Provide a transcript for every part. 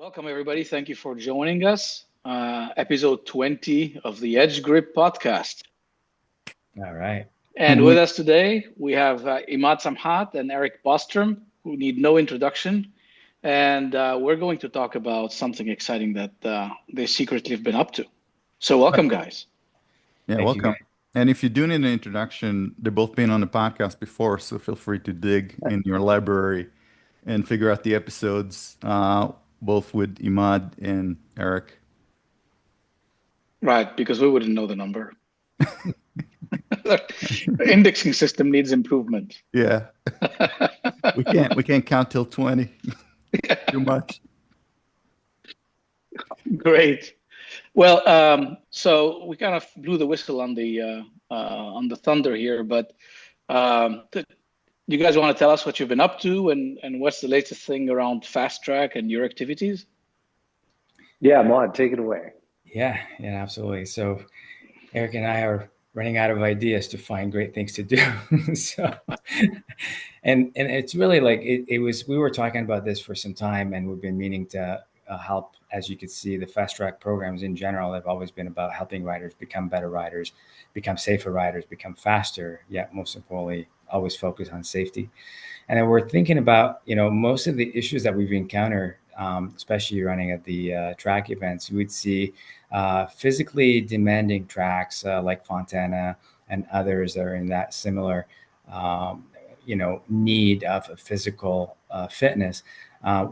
Welcome, everybody. Thank you for joining us. Episode 20 of the Edge Grip podcast. All right. And with us today, we have Imad Samhat and Eric Bostrom, who need no introduction. And we're going to talk about something exciting that they secretly have been up to. So welcome, guys. Yeah, Thank welcome. you. And if you do need an introduction, they've both been on the podcast before, so feel free to dig in your library and figure out the episodes, both with Imad and Eric. Right, because we wouldn't know the number. The indexing system needs improvement. Yeah. We can't count till 20. Too much. Great. Well, so we kind of blew the whistle on the thunder here, but you guys want to tell us what you've been up to and what's the latest thing around Fast Track and your activities? Yeah, Imad, take it away. Yeah, absolutely. So Eric and I are running out of ideas to find great things to do. So, and it's really like it was. We were talking about this for some time, and we've been meaning to help. As you can see, the Fast Track programs in general have always been about helping riders become better riders, become safer riders, become faster. Yet, most importantly, always focus on safety. And then we're thinking about, most of the issues that we've encountered, especially running at the track events. You would see physically demanding tracks like Fontana and others that are in that similar, need of a physical fitness.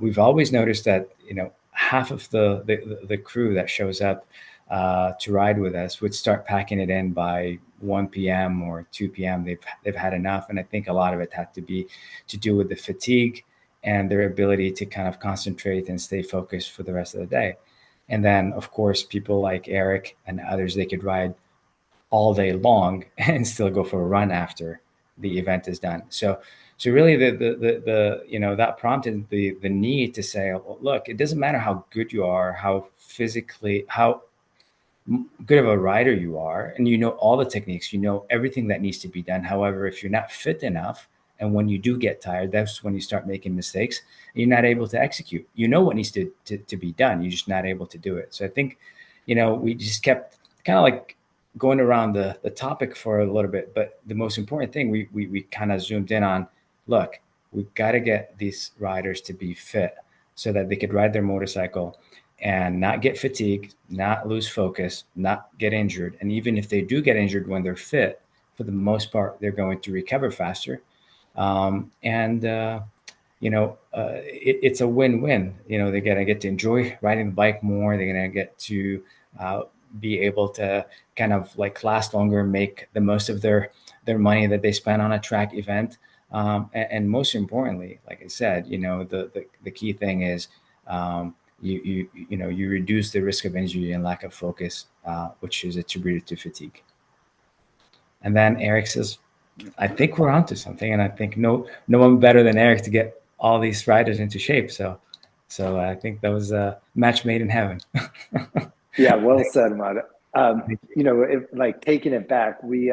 We've always noticed that, half of the crew that shows up to ride with us would start packing it in by 1 p.m. or 2 p.m. They've had enough. And I think a lot of it had to do with the fatigue and their ability to kind of concentrate and stay focused for the rest of the day. And then, of course, people like Eric and others, they could ride all day long and still go for a run after the event is done. So really that prompted the need to say, well, look, it doesn't matter how good you are, how good of a rider you are, and all the techniques, everything that needs to be done. However, if you're not fit enough, and when you do get tired, that's when you start making mistakes. And you're not able to execute. You know what needs to be done. You're just not able to do it. So I think, we just kept kind of like going around the topic for a little bit. But the most important thing, we kind of zoomed in on, look, we've got to get these riders to be fit so that they could ride their motorcycle and not get fatigued, not lose focus, not get injured. And even if they do get injured when they're fit, for the most part, they're going to recover faster. It's a win-win. They're going to get to enjoy riding the bike more. They're going to get to be able to kind of like last longer, make the most of their money that they spend on a track event. And most importantly, like I said, the key thing is you reduce the risk of injury and lack of focus, which is attributed to fatigue. And then Eric says, I think we're onto something, and I think no one better than Eric to get all these riders into shape. So I think that was a match made in heaven. Yeah, well said, Imad. Like taking it back, we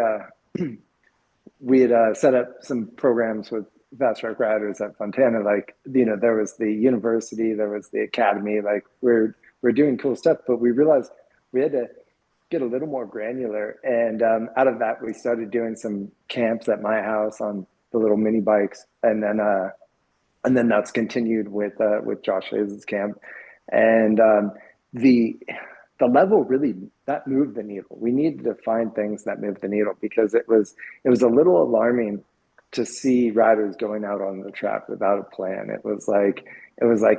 had set up some programs with Fast Track riders at Fontana. Like, there was the university, there was the academy. Like, we're doing cool stuff, but we realized we had to get a little more granular. And out of that, we started doing some camps at my house on the little mini bikes. And then that's continued with Josh Hayes' camp. And the level really, that moved the needle. We needed to find things that moved the needle, because it was a little alarming to see riders going out on the track without a plan. It was like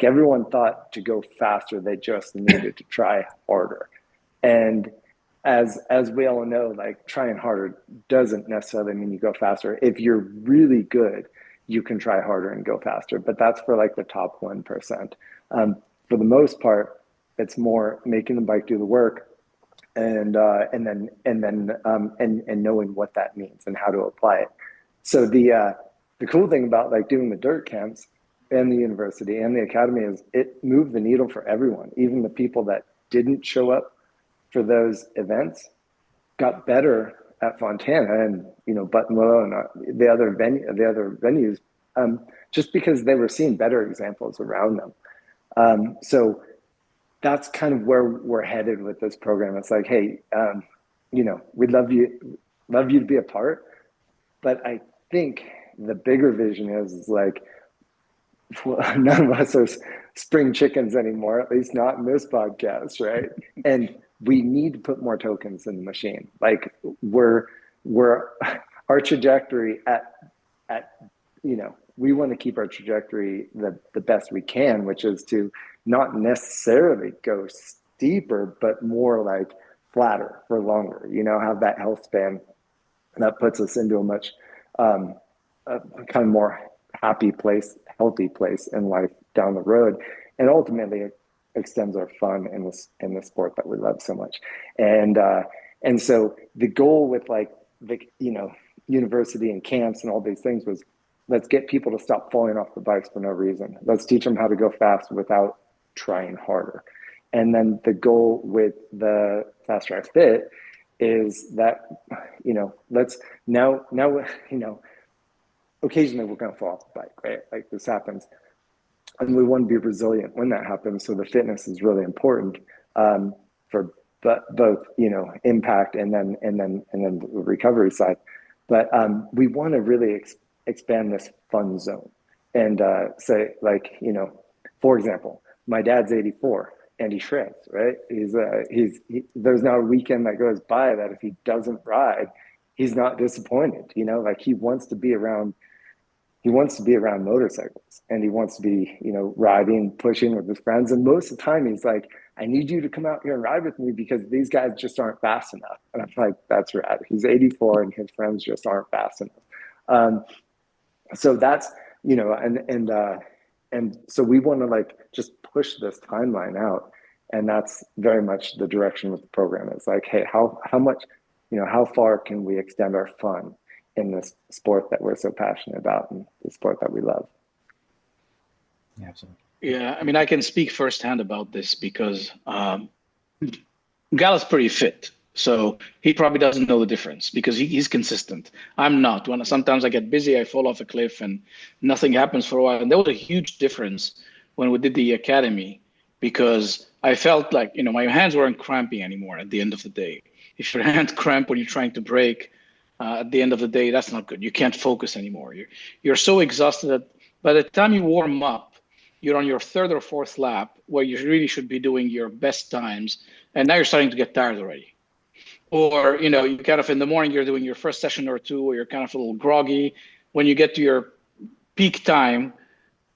everyone thought to go faster, they just needed to try harder. And as we all know, like, trying harder doesn't necessarily mean you go faster. If you're really good, you can try harder and go faster, but that's for like the top 1%. For the most part, it's more making the bike do the work, and knowing what that means and how to apply it. So the cool thing about like doing the dirt camps and the university and the academy is it moved the needle for everyone. Even the people that didn't show up for those events got better at Fontana and Buttonwillow and the other venues, just because they were seeing better examples around them. So that's kind of where we're headed with this program. It's like, hey, we'd love you to be a part, but I think the bigger vision is like, none of us are spring chickens anymore, at least not in this podcast, right? And we need to put more tokens in the machine. Like we're our trajectory at we want to keep our trajectory the best we can, which is to not necessarily go steeper, but more like flatter for longer, have that health span that puts us into a much kind of more happy place, healthy place in life down the road. And ultimately it extends our fun in the sport that we love so much. And so the goal with like the, university and camps and all these things was, let's get people to stop falling off the bikes for no reason. Let's teach them how to go fast without trying harder. And then the goal with the Fast Track Fit is that, let's now, occasionally we're going to fall off the bike, right? Like this happens. And we want to be resilient when that happens. So the fitness is really important for both, impact and then the recovery side. But we want to really expand this fun zone and say, like, for example, my dad's 84 and he shreds, right? There's not a weekend that goes by that if he doesn't ride, he's not disappointed. Like he wants to be around motorcycles and he wants to be, riding, pushing with his friends. And most of the time he's like, I need you to come out here and ride with me because these guys just aren't fast enough. And I'm like, that's rad. He's 84 and his friends just aren't fast enough. So that's, and so we want to like just push this timeline out. And that's very much the direction of the program. It's like, hey, how much, how far can we extend our fun in this sport that we're so passionate about and the sport that we love? Yeah, absolutely. Yeah, I mean, I can speak firsthand about this because Gal is pretty fit. So he probably doesn't know the difference because he's consistent. I'm not. Sometimes I get busy, I fall off a cliff and nothing happens for a while. And there was a huge difference when we did the academy because I felt like, my hands weren't cramping anymore at the end of the day. If your hands cramp when you're trying to brake, at the end of the day, that's not good. You can't focus anymore. You're so exhausted that by the time you warm up, you're on your third or fourth lap where you really should be doing your best times. And now you're starting to get tired already. Or, you kind of in the morning, you're doing your first session or two, or you're kind of a little groggy. When you get to your peak time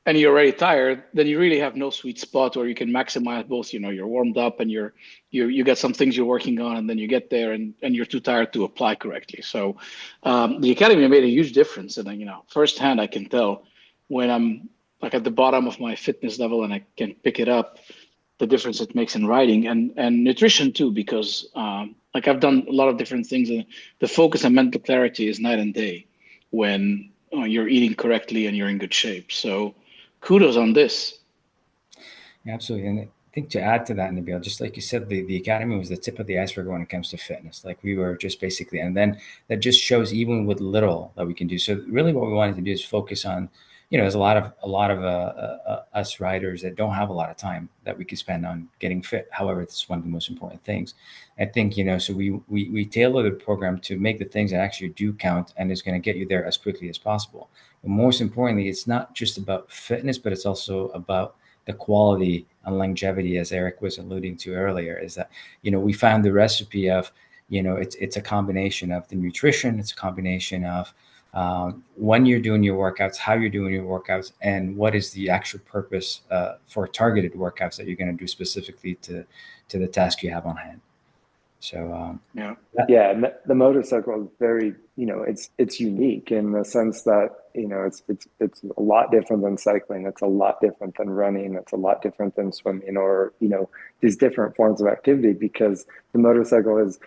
and you're already tired, then you really have no sweet spot where you can maximize both, you're warmed up and you got some things you're working on, and then you get there and you're too tired to apply correctly. So the academy made a huge difference. And, firsthand, I can tell when I'm like at the bottom of my fitness level and I can pick it up, the difference it makes in riding and nutrition too, because like I've done a lot of different things and the focus and mental clarity is night and day when you're eating correctly and you're in good shape. So kudos on this. Yeah, absolutely. And I think to add to that, Nabil, just like you said, the academy was the tip of the iceberg when it comes to fitness. Like we were just basically, and then that just shows even with little that we can do. So really what we wanted to do is focus on, there's a lot of us riders that don't have a lot of time that we could spend on getting fit. However, it's one of the most important things. I think, so we tailor the program to make the things that actually do count and is going to get you there as quickly as possible. But most importantly, it's not just about fitness, but it's also about the quality and longevity, as Eric was alluding to earlier, is that, we found the recipe of, it's a combination of the nutrition, it's a combination of when you're doing your workouts, how you're doing your workouts, and what is the actual purpose for targeted workouts that you're going to do specifically to the task you have on hand. So and the motorcycle is very, it's unique in the sense that it's a lot different than cycling. It's a lot different than running. It's a lot different than swimming or these different forms of activity, because the motorcycle is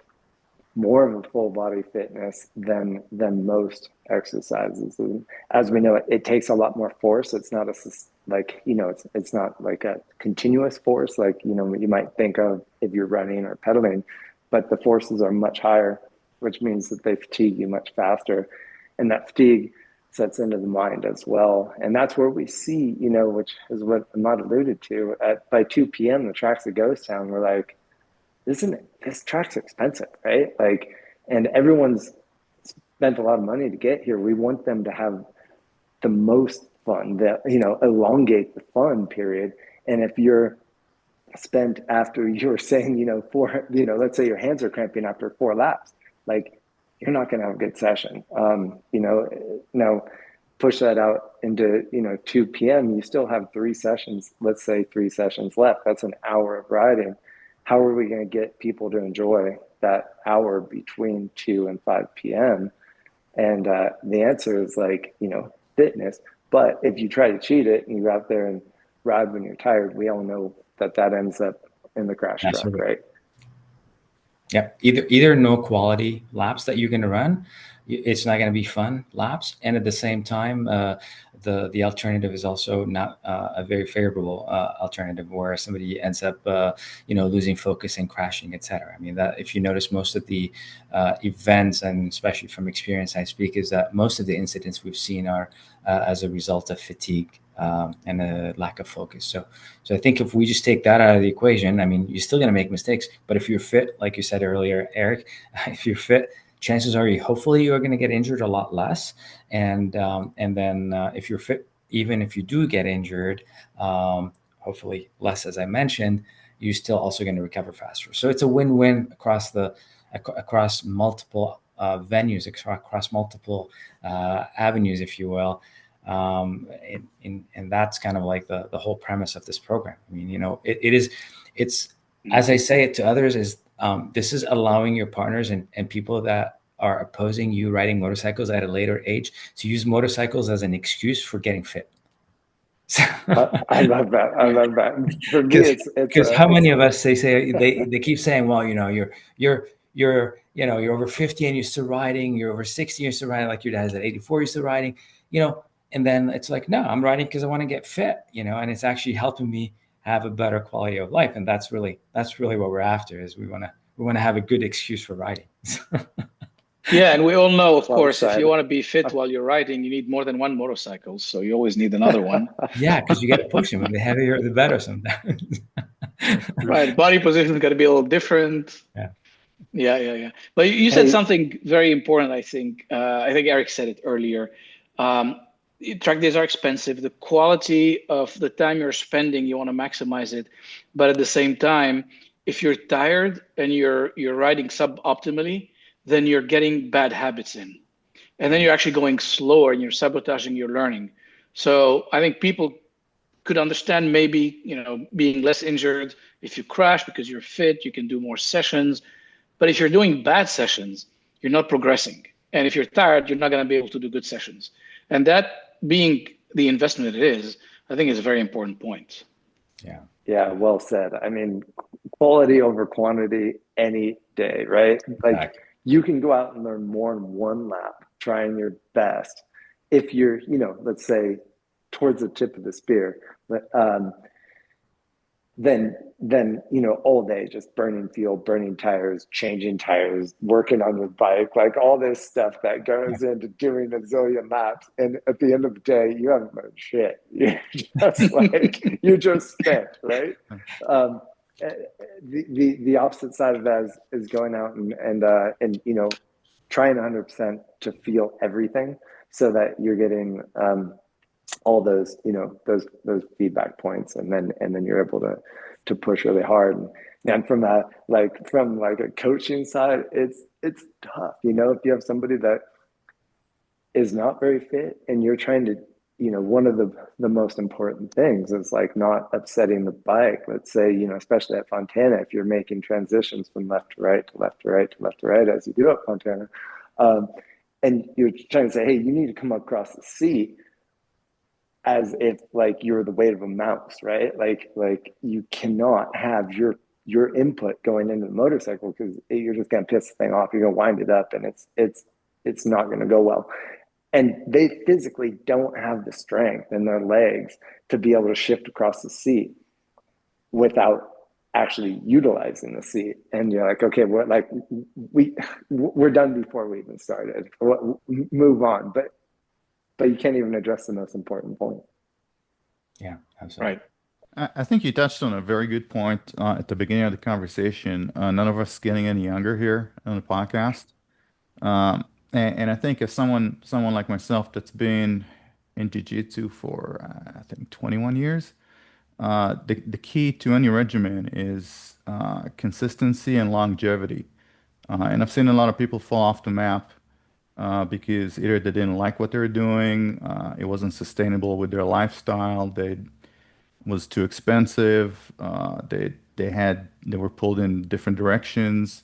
more of a full body fitness than most exercises. And as we know, it takes a lot more force. It's not it's not like a continuous force like you might think of if you're running or pedaling, but the forces are much higher, which means that they fatigue you much faster, and that fatigue sets into the mind as well. And that's where we see, you know, which is what Imad alluded to, by 2 p.m., the track's a ghost town. We're like, this track's expensive, right? Like, and everyone's spent a lot of money to get here. We want them to have the most fun, that, you know, elongate the fun period. And if you're spent after you're saying, you know, let's say your hands are cramping after 4 laps, like, you're not going to have a good session. You know, now push that out into, you know, 2 p.m., you still have 3 sessions, let's say 3 sessions left. That's an hour of riding. How are we going to get people to enjoy that hour between 2 and 5 p.m.? And the answer is, like, you know, fitness. But if you try to cheat it and you go out there and ride when you're tired, we all know that ends up in the crash truck, right? Yeah, either no quality laps that you're going to run, it's not going to be fun laps, and at the same time, the alternative is also not a very favorable alternative, where somebody ends up you know, losing focus and crashing, etc. I mean, that if you notice, most of the events, and especially from experience I speak, is that most of the incidents we've seen are as a result of fatigue and a lack of focus. So I think if we just take that out of the equation, I mean, you're still going to make mistakes, but if you're fit, like you said earlier, Eric, if you're fit, chances are hopefully you're going to get injured a lot less. And then if you're fit, even if you do get injured, hopefully less, as I mentioned, you're still also going to recover faster. So it's a win-win across multiple venues, across multiple avenues, if you will. And that's kind of like the whole premise of this program. I mean, you know, it's as I say it to others, is this is allowing your partners and people that are opposing you riding motorcycles at a later age to use motorcycles as an excuse for getting fit. I love that. I love that. For me, it's because how many of us they keep saying, well, you know, you're you know, you're over 50 and you're still riding, you're over 60 and you're still riding, like your dad's at 84, you're still riding, you know. And then it's like, no, I'm riding because I want to get fit, you know, and it's actually helping me have a better quality of life. And that's really what we're after, is we want to have a good excuse for riding. Yeah, and we all know, of course, if you want to be fit while you're riding, you need more than one motorcycle, so you always need another one. Yeah, because you got to push them. The heavier, the better sometimes. Right, body position is going to be a little different. Yeah. But you said something very important. I think Eric said it earlier. Track days are expensive. The quality of the time you're spending, you want to maximize it, but at the same time, if you're tired and you're riding suboptimally, then you're getting bad habits in, and then you're actually going slower and you're sabotaging your learning. So I think people could understand maybe, you know, being less injured if you crash because you're fit, you can do more sessions. But if you're doing bad sessions, you're not progressing. And if you're tired, you're not going to be able to do good sessions. And that being the investment it is, I think is a very important point. Yeah, well said. I mean, quality over quantity any day, right? Like, you can go out and learn more in 1 lap, trying your best. If you're, you know, let's say towards the tip of the spear, but then you know, all day just burning fuel, burning tires, changing tires, working on your bike, like all this stuff that goes into doing a zillion laps. And at the end of the day, you haven't learned shit. You're just like, you're just spent, right? The opposite side of that is going out and you know, trying 100% to feel everything, so that you're getting all those, you know, those feedback points, and then you're able to push really hard. And from a coaching side, it's tough, you know, if you have somebody that is not very fit and you're trying to, you know, one of the most important things is like not upsetting the bike. Let's say, you know, especially at Fontana, if you're making transitions from left to right to left to right to left to right, as you do at Fontana, and you're trying to say, hey, you need to come across the seat, as if like you're the weight of a mouse, right? Like you cannot have your input going into the motorcycle, because you're just gonna piss the thing off. You're gonna wind it up, and it's not gonna go well. And they physically don't have the strength in their legs to be able to shift across the seat without actually utilizing the seat. And you're like, okay, we're done before we even started. Move on. But but you can't even address the most important point. Yeah, absolutely. Right. I think you touched on a very good point at the beginning of the conversation. None of us getting any younger here on the podcast. And I think as someone like myself that's been in jiu-jitsu for I think 21 years, the key to any regimen is consistency and longevity. And I've seen a lot of people fall off the map because either they didn't like what they were doing, it wasn't sustainable with their lifestyle, they was too expensive, they were pulled in different directions.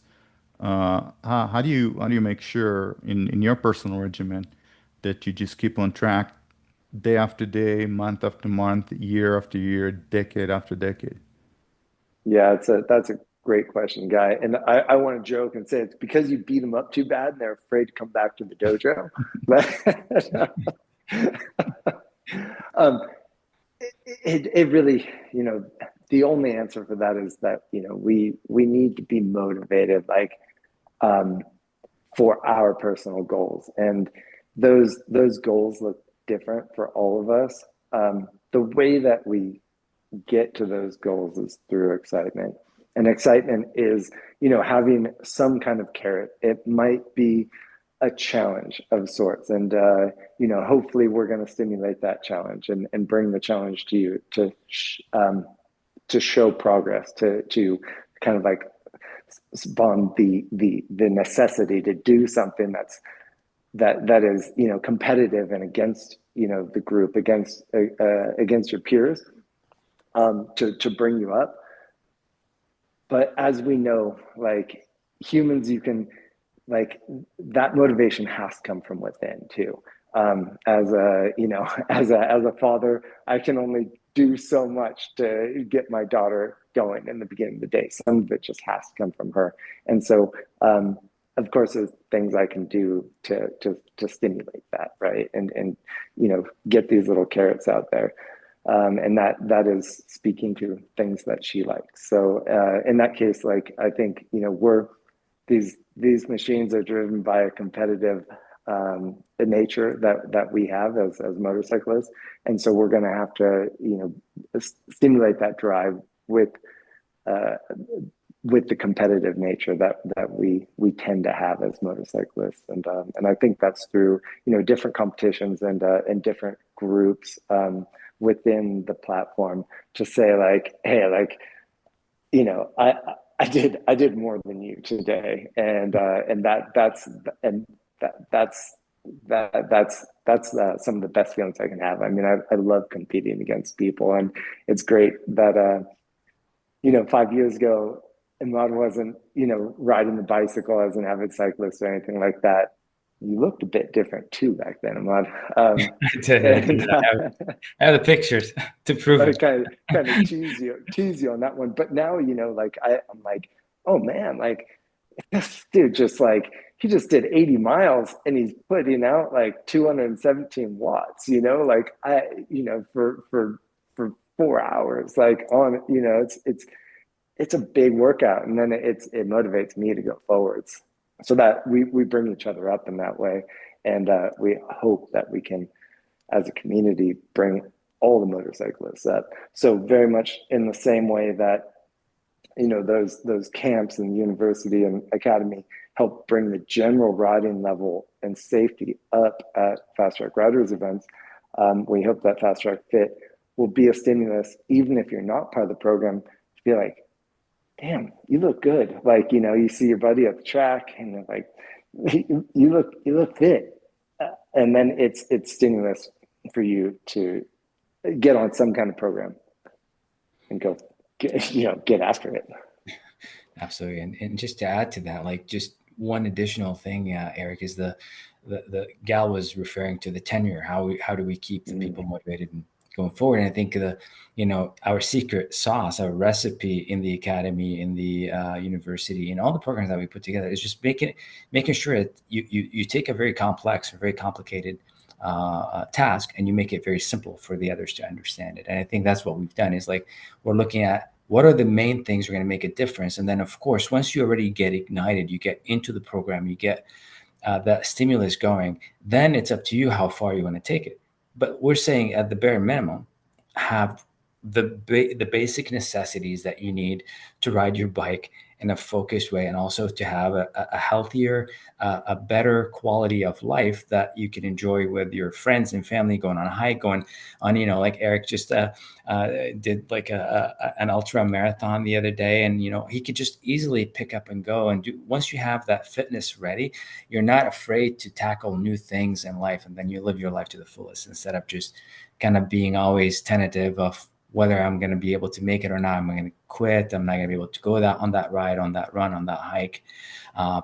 How do you make sure in your personal regimen that you just keep on track day after day, month after month, year after year, decade after decade? Yeah, that's a great question, Guy. And I want to joke and say it's because you beat them up too bad and they're afraid to come back to the dojo. um, it really, the only answer for that is that, we need to be motivated, like, for our personal goals. And those goals look different for all of us. The way that we get to those goals is through excitement. And excitement is, having some kind of carrot. It might be a challenge of sorts. And, hopefully we're going to stimulate that challenge and bring the challenge to you to show progress, to kind of like spawn the necessity to do something that is, competitive and against, the group, against your peers, to bring you up. But as we know, like humans, you can, like, that motivation has to come from within too. As a father, I can only do so much to get my daughter going in the beginning of the day. Some of it just has to come from her. And so, of course, there's things I can do to stimulate that, right? And get these little carrots out there. And that is speaking to things that she likes. So in that case, like, I think, these machines are driven by a competitive nature that we have as motorcyclists. And so we're going to have to, stimulate that drive with the competitive nature that we tend to have as motorcyclists. And I think that's through, different competitions and different groups within the platform to say, like, hey, like, I did more than you today, and that's some of the best feelings I can have. I mean, I love competing against people, and it's great that 5 years ago, Imad wasn't riding the bicycle as an avid cyclist or anything like that. You looked a bit different too back then, Imad. I did. I have the pictures to prove it. Kind of tease you on that one. But now, like, I'm like, oh man, like, this dude he just did 80 miles and he's putting out like 217 watts, like for 4 hours, like on, it's a big workout. And then it motivates me to go forwards, so that we bring each other up in that way. And we hope that we can, as a community, bring all the motorcyclists up. So very much in the same way that, those camps and university and academy help bring the general riding level and safety up at Fast Track Riders events. We hope that Fast Track Fit will be a stimulus, even if you're not part of the program, to be like, damn, you look good. Like, you see your buddy at the track and you're like, you look fit. And then it's stimulus for you to get on some kind of program and go get after it. Absolutely. And just to add to that, like, just one additional thing, Eric, is the gal was referring to the tenure. How do we keep the people motivated and going forward? And I think our secret sauce, our recipe in the academy, in the university, in all the programs that we put together is just making sure that you take a very complex or very complicated task and you make it very simple for the others to understand it. And I think that's what we've done, is like, we're looking at what are the main things are going to make a difference. And then, of course, once you already get ignited, you get into the program, you get that stimulus going, then it's up to you how far you want to take it. But we're saying at the bare minimum, have the basic necessities that you need to ride your bike in a focused way, and also to have a healthier, a better quality of life that you can enjoy with your friends and family, going on a hike, going on, like Eric just did like an ultra marathon the other day, and he could just easily pick up and go and do. Once you have that fitness ready, you're not afraid to tackle new things in life, and then you live your life to the fullest, instead of just kind of being always tentative of whether I'm going to be able to make it or not. I'm going to quit. I'm not going to be able to go on that ride, on that run, on that hike,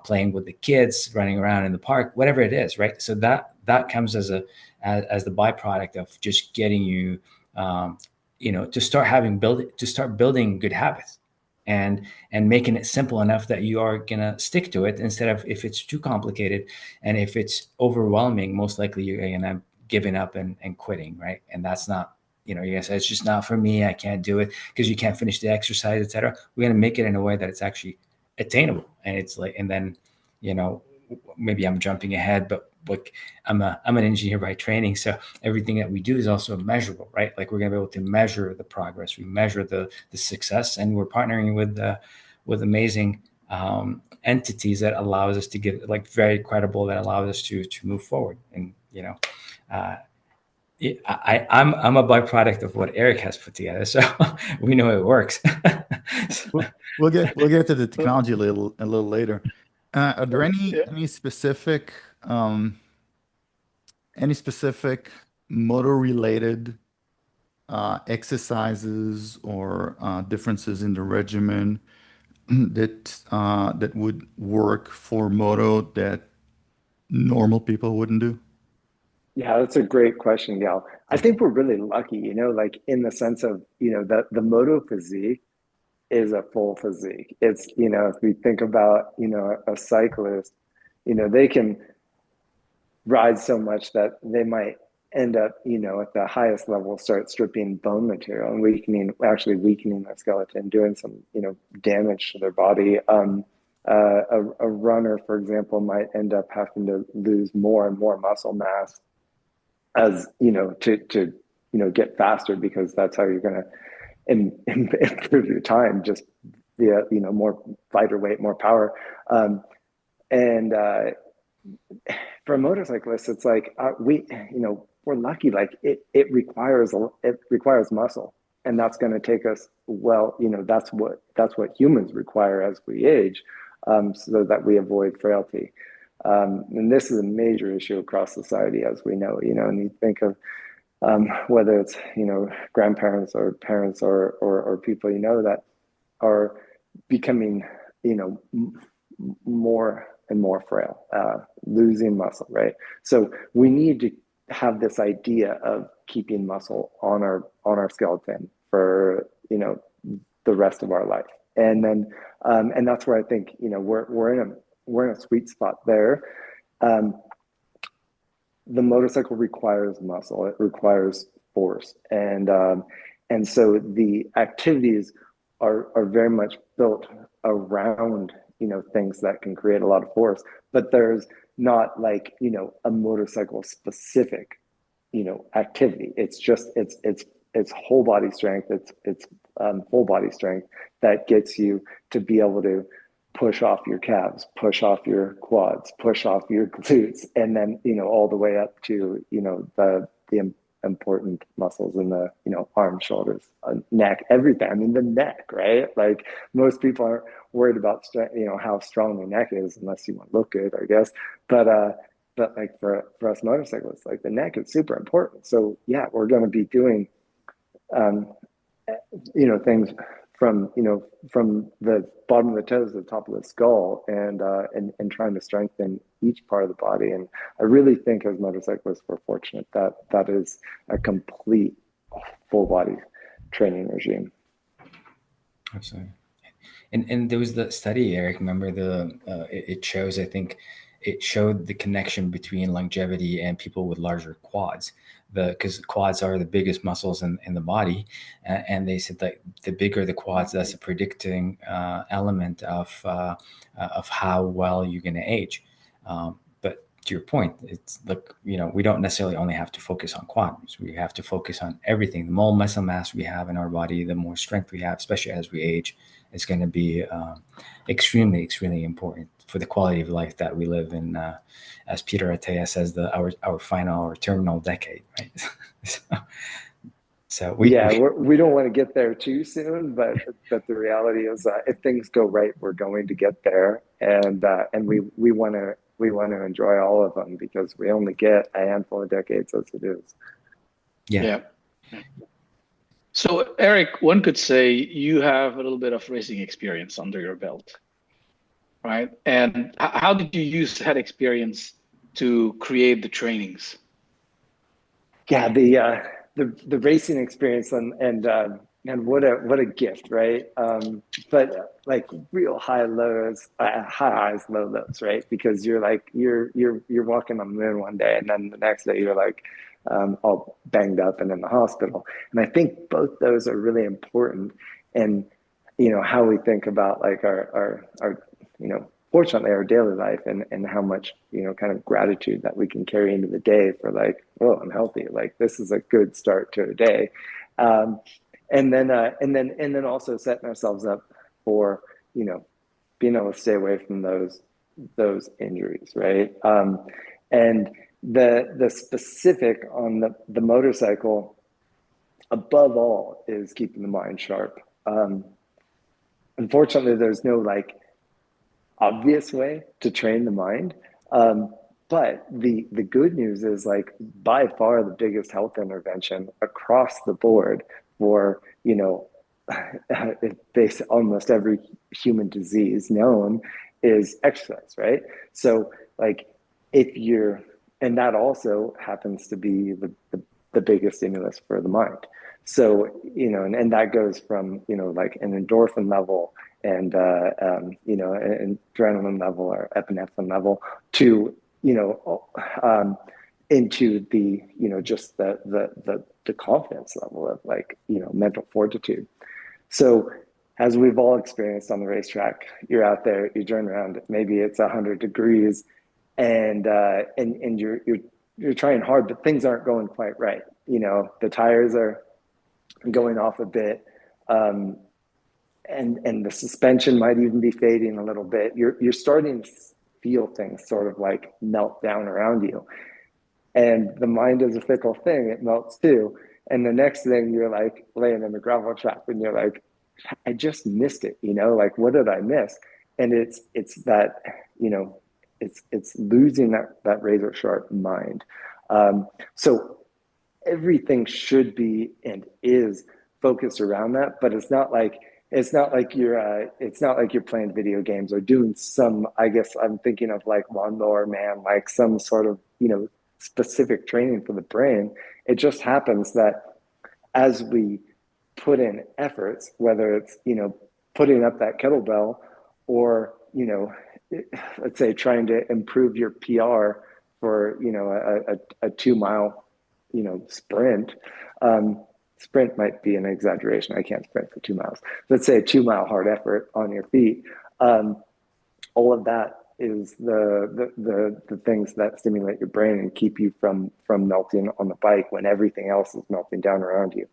playing with the kids, running around in the park, whatever it is, right? So that comes as the byproduct of just getting you, to start building good habits, and making it simple enough that you are going to stick to it, instead of, if it's too complicated and if it's overwhelming, most likely you're going to giving up and quitting, right? And that's not, you're gonna say, it's just not for me, I can't do it, because you can't finish the exercise, etc. We're gonna make it in a way that it's actually attainable. And it's like, and then, maybe I'm jumping ahead, but like I'm an engineer by training, so everything that we do is also measurable, right? Like, we're gonna be able to measure the progress, we measure the success, and we're partnering with amazing entities that allows us to give, like, very credible, that allows us to move forward. And I'm a byproduct of what Eric has put together, so we know it works. We'll get to the technology a little later. Are there any specific motor related exercises or differences in the regimen that would work for moto that normal people wouldn't do? Yeah, that's a great question, Gal. I think we're really lucky, like in the sense of, that the moto physique is a full physique. It's, if we think about, a cyclist, they can ride so much that they might end up, at the highest level, start stripping bone material and weakening their skeleton, doing some, damage to their body. A runner, for example, might end up having to lose more and more muscle mass as to get faster, because that's how you're going to improve your time, just via more lighter weight, more power. And for motorcyclists, it's like we're lucky. Like it requires muscle, and that's going to take us. Well, that's what humans require as we age, so that we avoid frailty. And this is a major issue across society, as we know. And you think of whether it's grandparents or parents or people that are becoming more and more frail, losing muscle, right? So we need to have this idea of keeping muscle on our skeleton for the rest of our life, and then and that's where I think we're in a sweet spot there. The motorcycle requires muscle, it requires force, and so the activities are very much built around things that can create a lot of force, but there's not like a motorcycle specific activity. It's just it's whole body strength, it's full body strength that gets you to be able to push off your calves, push off your quads, push off your glutes, and then all the way up to the important muscles in the arms, shoulders, neck, everything. I mean, the neck, right? Like, most people aren't worried about how strong their neck is, unless you want to look good, I guess. But like for us motorcyclists, like, the neck is super important. So yeah, we're going to be doing things from the bottom of the toes to the top of the skull, and trying to strengthen each part of the body. And I really think as motorcyclists, we're fortunate that is a complete full body training regime. Absolutely. And there was the study, Eric, remember it shows, I think it showed the connection between longevity and people with larger quads, because quads are the biggest muscles in the body. And they said that the bigger the quads, that's a predicting element of how well you're going to age. But to your point, it's like, we don't necessarily only have to focus on quads. We have to focus on everything. The more muscle mass we have in our body, the more strength we have, especially as we age, is going to be extremely, extremely important for the quality of life that we live in. As Peter Attia says, our terminal decade, right? So we don't want to get there too soon, but the reality is, if things go right, we're going to get there, and we want to enjoy all of them, because we only get a handful of decades as it is. Yeah. So Eric, one could say you have a little bit of racing experience under your belt, right? And how did you use that experience to create the trainings? Yeah, the racing experience, and what a gift, right? But like real high lows, high highs, low lows, right? Because you're walking on the moon one day, and then the next day you're like all banged up and in the hospital. And I think both those are really important, and how we think about like our fortunately our daily life, and how much kind of gratitude that we can carry into the day for like, oh, I'm healthy, like this is a good start to a day, and then also setting ourselves up for being able to stay away from those injuries, right? And the specific on the motorcycle above all is keeping the mind sharp. Unfortunately, there's no like obvious way to train the mind. But the good news is, like, by far the biggest health intervention across the board for, based almost every human disease known is exercise, right? So like and that also happens to be the biggest stimulus for the mind. So, and that goes from, like an endorphin level and an adrenaline level or epinephrine level to into the just the confidence level of, like, mental fortitude. So as we've all experienced on the racetrack, you're out there, you turn around, maybe it's 100 degrees, and you're trying hard, but things aren't going quite right. The tires are going off a bit. And the suspension might even be fading a little bit. You're starting to feel things sort of like melt down around you. And the mind is a fickle thing, it melts too. And the next thing, you're like laying in the gravel trap and you're like, I just missed it, like, what did I miss? And it's that, it's losing that razor sharp mind. So everything should be and is focused around that, but it's not like you're playing video games or doing some, I guess I'm thinking of like Lawnmower Man, like some sort of, specific training for the brain. It just happens that as we put in efforts, whether it's, putting up that kettlebell or, let's say trying to improve your PR for, a 2 mile, sprint. Sprint might be an exaggeration. I can't sprint for 2 miles. Let's say a 2 mile hard effort on your feet. All of that is the things that stimulate your brain and keep you from melting on the bike when everything else is melting down around you.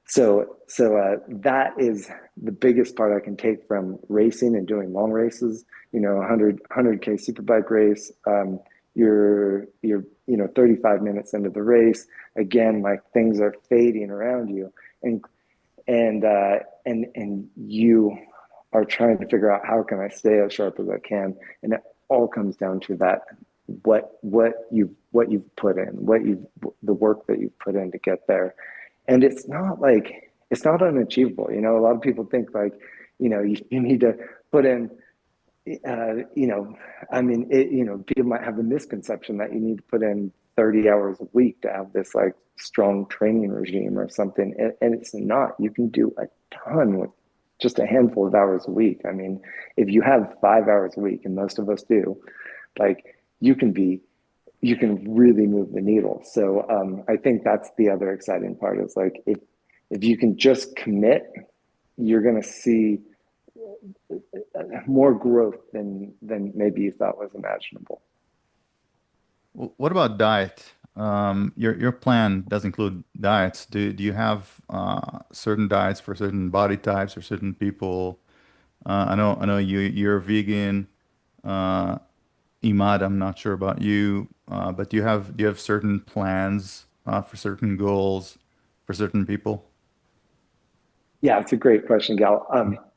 So that is the biggest part I can take from racing and doing long races. 100K superbike race. You're 35 minutes into the race. Again, like, things are fading around you, and you are trying to figure out, how can I stay as sharp as I can? And it all comes down to that, what you've put in, the work that you've put in to get there. And it's not unachievable. A lot of people think like, you need to put in, people might have the misconception that you need to put in 30 hours a week to have this like strong training regime or something. And it's not. You can do a ton with just a handful of hours a week. I mean, if you have 5 hours a week, and most of us do, like, you can really move the needle. So I think that's the other exciting part, is like, if you can just commit, you're going to see more growth than maybe you thought was imaginable. What about diet? Your plan does include diets. Do you have certain diets for certain body types or certain people? I know you're vegan. Uh, Imad, I'm not sure about you, but do you have certain plans for certain goals for certain people? Yeah, it's a great question, Gal.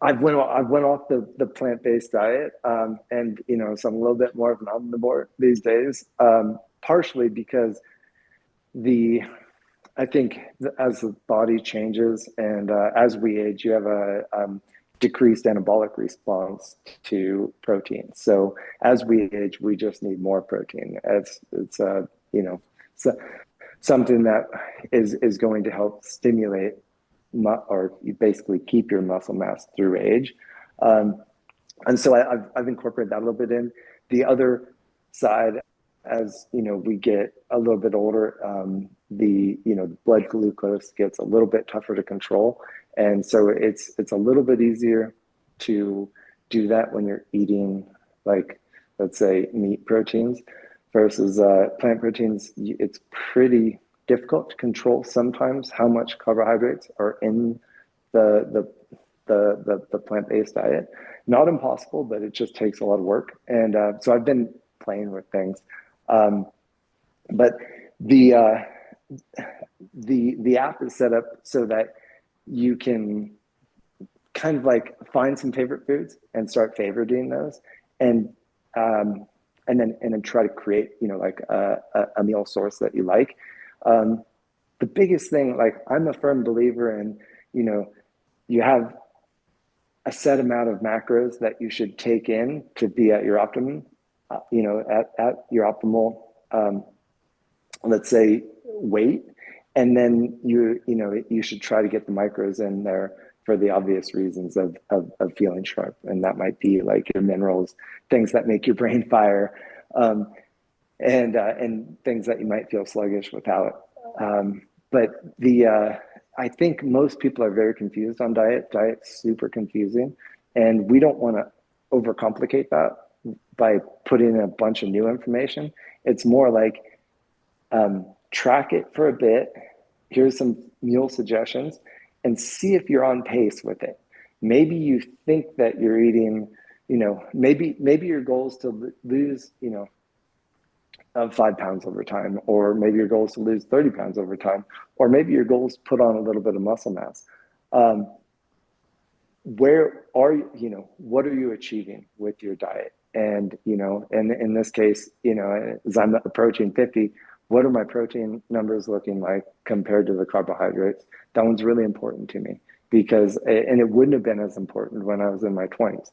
I've went off the plant-based diet, and so I'm a little bit more of an omnivore these days, partially because the I think as the body changes and as we age, you have a decreased anabolic response to protein. So as we age, we just need more protein. It's you know so, something that is going to help stimulate or you basically keep your muscle mass through age. Um, and so I've incorporated that a little bit in. The other side, as we get a little bit older, the blood glucose gets a little bit tougher to control, and so it's a little bit easier to do that when you're eating, like, let's say, meat proteins versus plant proteins. It's pretty difficult to control sometimes how much carbohydrates are in the the the plant-based diet. Not impossible, but it just takes a lot of work. And so I've been playing with things. Um, but the the app is set up so that you can kind of like find some favorite foods and start favoriting those, and um, and then try to create like a meal source that you like. Um, the biggest thing, like, I'm a firm believer in, you have a set amount of macros that you should take in to be at your optimum, at your optimal, let's say, weight. And then you should try to get the micros in there for the obvious reasons of feeling sharp. And that might be like your minerals, things that make your brain fire, and things that you might feel sluggish without. But I think most people are very confused on diet. Diet's super confusing, and we don't want to overcomplicate that by putting in a bunch of new information. It's more like, track it for a bit. Here's some meal suggestions, and see if you're on pace with it. Maybe you think that you're eating, maybe your goal is to lose, of 5 pounds over time, or maybe your goal is to lose 30 pounds over time, or maybe your goal is to put on a little bit of muscle mass. Where are what are you achieving with your diet? And, and in this case, as I'm approaching 50, what are my protein numbers looking like compared to the carbohydrates? That one's really important to me because, and it wouldn't have been as important when I was in my 20s.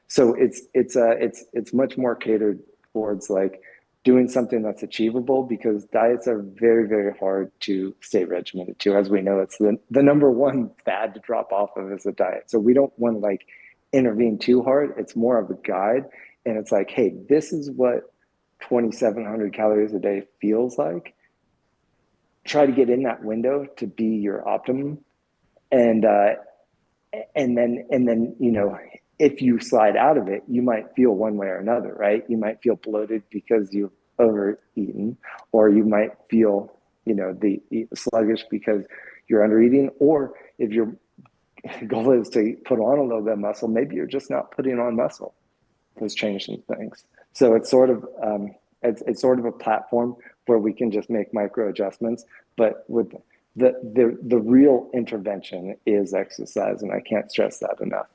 So it's much more catered towards like doing something that's achievable, because diets are very, very hard to stay regimented to. As we know, it's the number one fad to drop off of is a diet. So we don't want to like intervene too hard. It's more of a guide. And it's like, hey, this is what 2,700 calories a day feels like. Try to get in that window to be your optimum. And then, if you slide out of it, you might feel one way or another, right? You might feel bloated because you've overeaten, or you might feel, the sluggish because you're undereating, or if your goal is to put on a little bit of muscle, maybe you're just not putting on muscle. Let's change some things. So it's sort of it's sort of a platform where we can just make micro adjustments, but with the real intervention is exercise, and I can't stress that enough.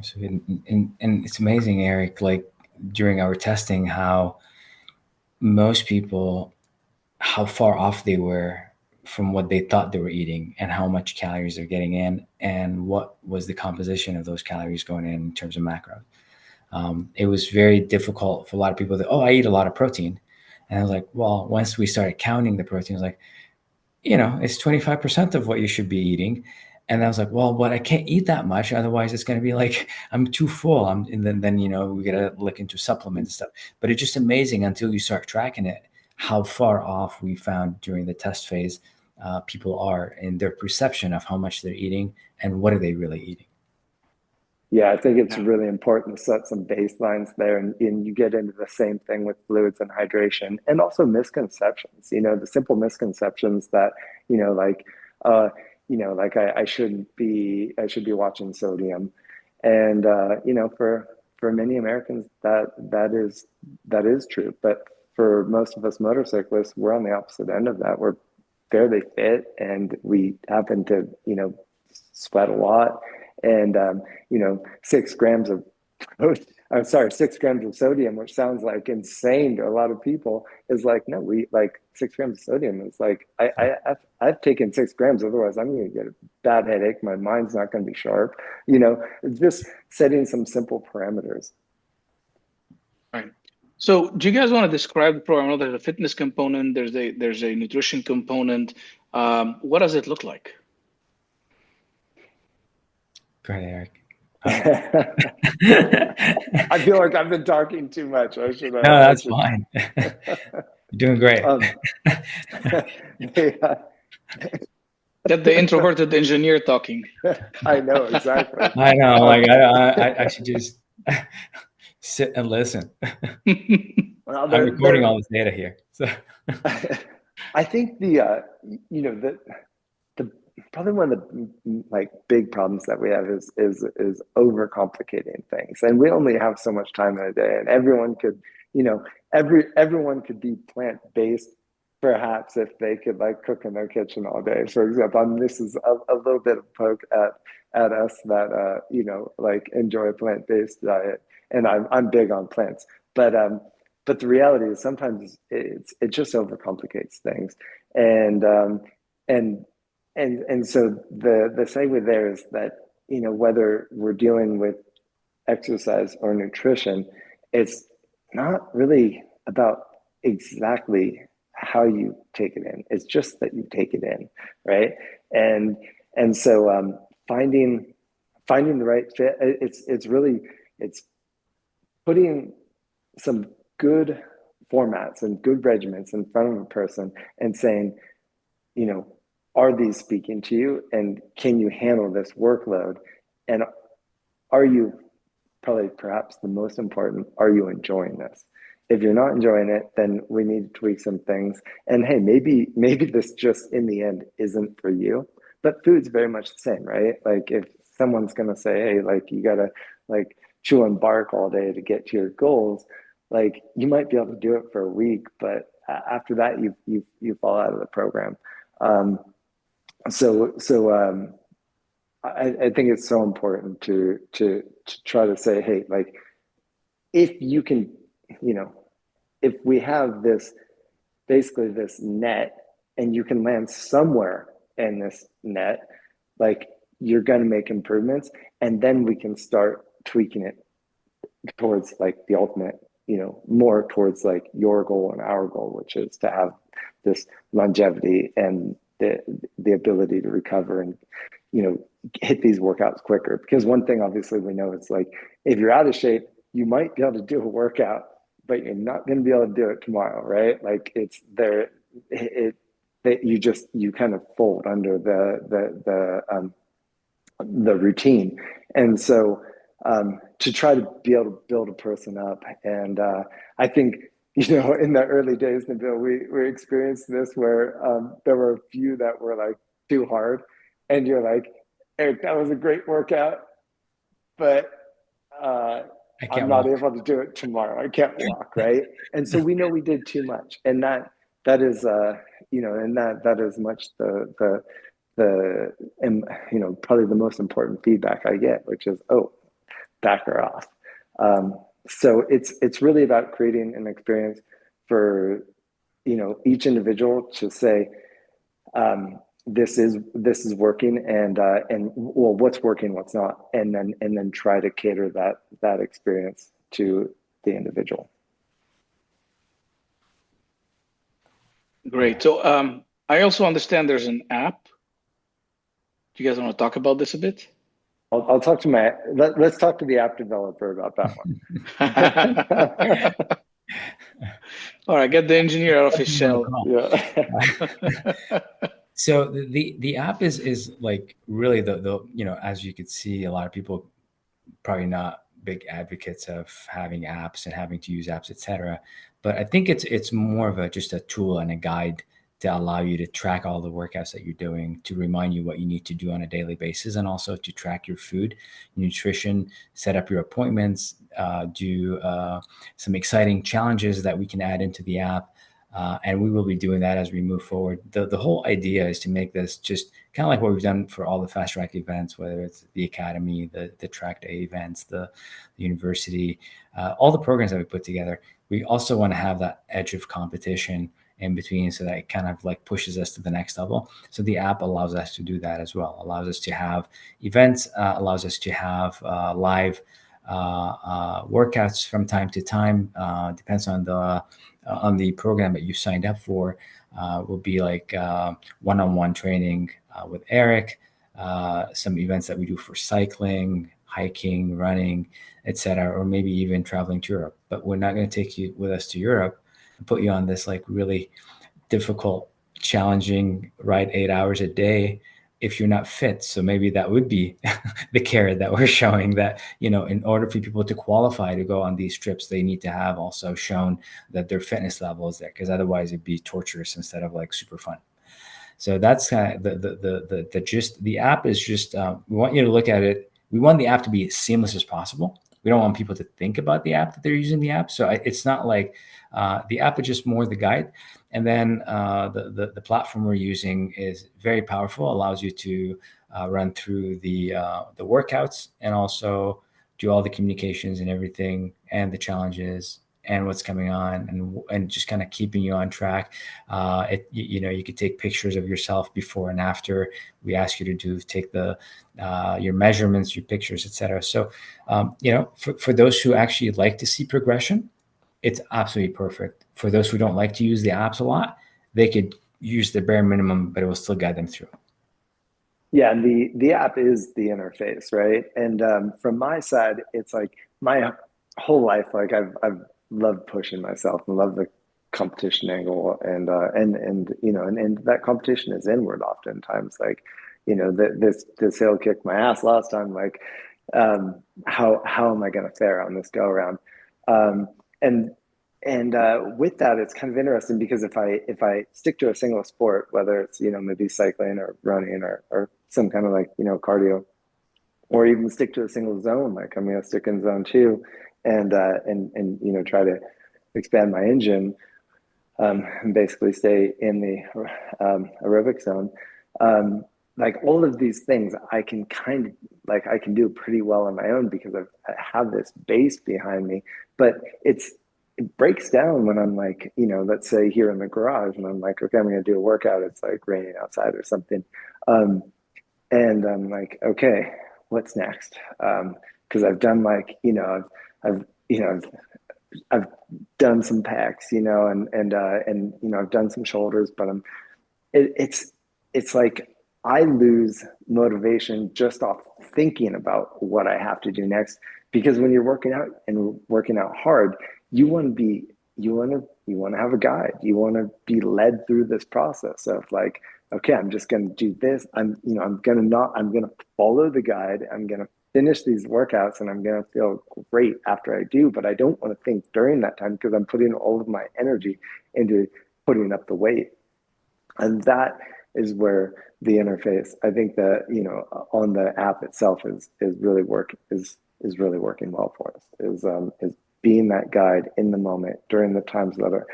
So, and it's amazing, Eric, like during our testing, how most people, how far off they were from what they thought they were eating and how much calories they're getting in and what was the composition of those calories going in terms of macros. It was very difficult for a lot of people that, oh, I eat a lot of protein. And I was like, well, once we started counting the protein, I was like, it's 25% of what you should be eating. And I was like, well, but I can't eat that much. Otherwise it's going to be like, I'm too full. And then, we got to look into supplements and stuff. But it's just amazing until you start tracking it, how far off we found during the test phase people are in their perception of how much they're eating and what are they really eating. Yeah, I think it's Yeah. really important to set some baselines there, and you get into the same thing with fluids and hydration, and also misconceptions. The simple misconceptions that, you know, like, uh, like I should be watching sodium, and for many Americans that is true, but for most of us motorcyclists, we're on the opposite end of that. We're fairly fit, and we happen to, sweat a lot, and 6 grams of I'm sorry, 6 grams of sodium, which sounds like insane to a lot of people, is like, no, we like 6 grams of sodium. It's like I've taken 6 grams, otherwise I'm going to get a bad headache. My mind's not going to be sharp. Just setting some simple parameters. Right. So do you guys want to describe the program? I know there's a fitness component, there's a nutrition component. What does it look like? Go ahead, Eric. I feel like I've been talking too much. I should. No, that's fine. You're doing great. Get the introverted engineer talking. I know, exactly. I know. Like I should just sit and listen. Well, I'm recording all this data here. So I think the probably one of the like big problems that we have is overcomplicating things, and we only have so much time in a day, and everyone could, everyone could be plant-based, perhaps, if they could like cook in their kitchen all day, for example. I mean, this is a little bit of poke at us that like enjoy a plant-based diet, and I'm big on plants, but the reality is sometimes it just overcomplicates things, and so the segue there is that, whether we're dealing with exercise or nutrition, it's not really about exactly how you take it in. It's just that you take it in, right? And so finding the right fit. It's putting some good formats and good regiments in front of a person and saying, are these speaking to you, and can you handle this workload? And are you, probably perhaps the most important, are you enjoying this? If you're not enjoying it, then we need to tweak some things. And hey, maybe this just in the end isn't for you, but food's very much the same, right? Like if someone's going to say, hey, like you got to like chew on bark all day to get to your goals, like you might be able to do it for a week, but after that, you fall out of the program. So I think it's so important to try to say, hey, like if you can, if we have this, basically this net, and you can land somewhere in this net, like you're going to make improvements, and then we can start tweaking it towards like the ultimate, more towards like your goal and our goal, which is to have this longevity and the ability to recover and, hit these workouts quicker. Because one thing obviously we know is like, if you're out of shape, you might be able to do a workout, but you're not going to be able to do it tomorrow, right? Like it's there, you kind of fold under the routine. And so to try to be able to build a person up. And I think, in the early days, Nabil, we experienced this where there were a few that were like too hard. And you're like, Eric, that was a great workout, but I'm not able to do it tomorrow. I can't walk, right? And so we know we did too much. And that is, and that is much probably the most important feedback I get, which is, oh, back her off. So it's really about creating an experience for, each individual to say, this is working, and well, what's working, what's not, and then try to cater that experience to the individual. Great. So I also understand there's an app. Do you guys want to talk about this a bit? I'll talk to let's talk to the app developer about that one. All right, get the engineer out of his shell. Yeah. So the app is like really the as you could see, a lot of people probably not big advocates of having apps and having to use apps, etc. But I think it's more of just a tool and a guide to allow you to track all the workouts that you're doing, to remind you what you need to do on a daily basis, and also to track your food, nutrition, set up your appointments, do some exciting challenges that we can add into the app. And we will be doing that as we move forward. The whole idea is to make this just kind of like what we've done for all the fast track events, whether it's the academy, the track day events, the university, all the programs that we put together. We also want to have that edge of competition in between, so that it kind of like pushes us to the next level. So the app allows us to do that as well. Allows us to have events, allows us to have live workouts from time to time. Depends on the program that you signed up for. Will be like one-on-one training with Eric, some events that we do for cycling, hiking, running, etc., or maybe even traveling to Europe. But we're not going to take you with us to Europe and put you on this like really difficult, challenging ride 8 hours a day if you're not fit. So maybe that would be the carrot that we're showing, that, you know, in order for people to qualify to go on these trips, they need to have also shown that their fitness level is there, because otherwise it'd be torturous instead of like super fun. So that's kind of the gist. The app is just, we want you to look at it. We want the app to be as seamless as possible. We don't want people to think about the app that they're using the app. So it's not like the app is just more the guide. And then the platform we're using is very powerful, allows you to run through the workouts and also do all the communications and everything, and the challenges and what's coming on, and just kind of keeping you on track. You could take pictures of yourself before and after. We ask you to take your measurements, your pictures, etc. So, for those who actually like to see progression, it's absolutely perfect. For those who don't like to use the apps a lot, they could use the bare minimum, but it will still guide them through. Yeah, and the app is the interface, right? And from my side, it's like my whole life, like I've loved pushing myself and love the competition angle, and that competition is inward oftentimes. Like, this hill kicked my ass last time. Like, how am I going to fare on this go around? And with that, it's kind of interesting, because if I stick to a single sport, whether it's maybe cycling or running or some kind of like cardio, or even stick to a single zone, like I'm going to stick in zone 2 and try to expand my engine, and basically stay in the aerobic zone. Like all of these things, I can do pretty well on my own, because I have this base behind me. But it breaks down when I'm like, let's say here in the garage, and I'm like, okay, I'm going to do a workout. It's like raining outside or something. And I'm like, okay, what's next? Because I've done like, I've done some pecs, and I've done some shoulders, but it's like I lose motivation just off thinking about what I have to do next. Because when you're working out hard, you want to have a guide. You want to be led through this process of like, okay, I'm just going to do this. I'm going to follow the guide. I'm going to finish these workouts, and I'm going to feel great after I do. But I don't want to think during that time, because I'm putting all of my energy into putting up the weight. And that is where the interface, I think that, on the app itself is really really working well for us, is being that guide in the moment during the times that are,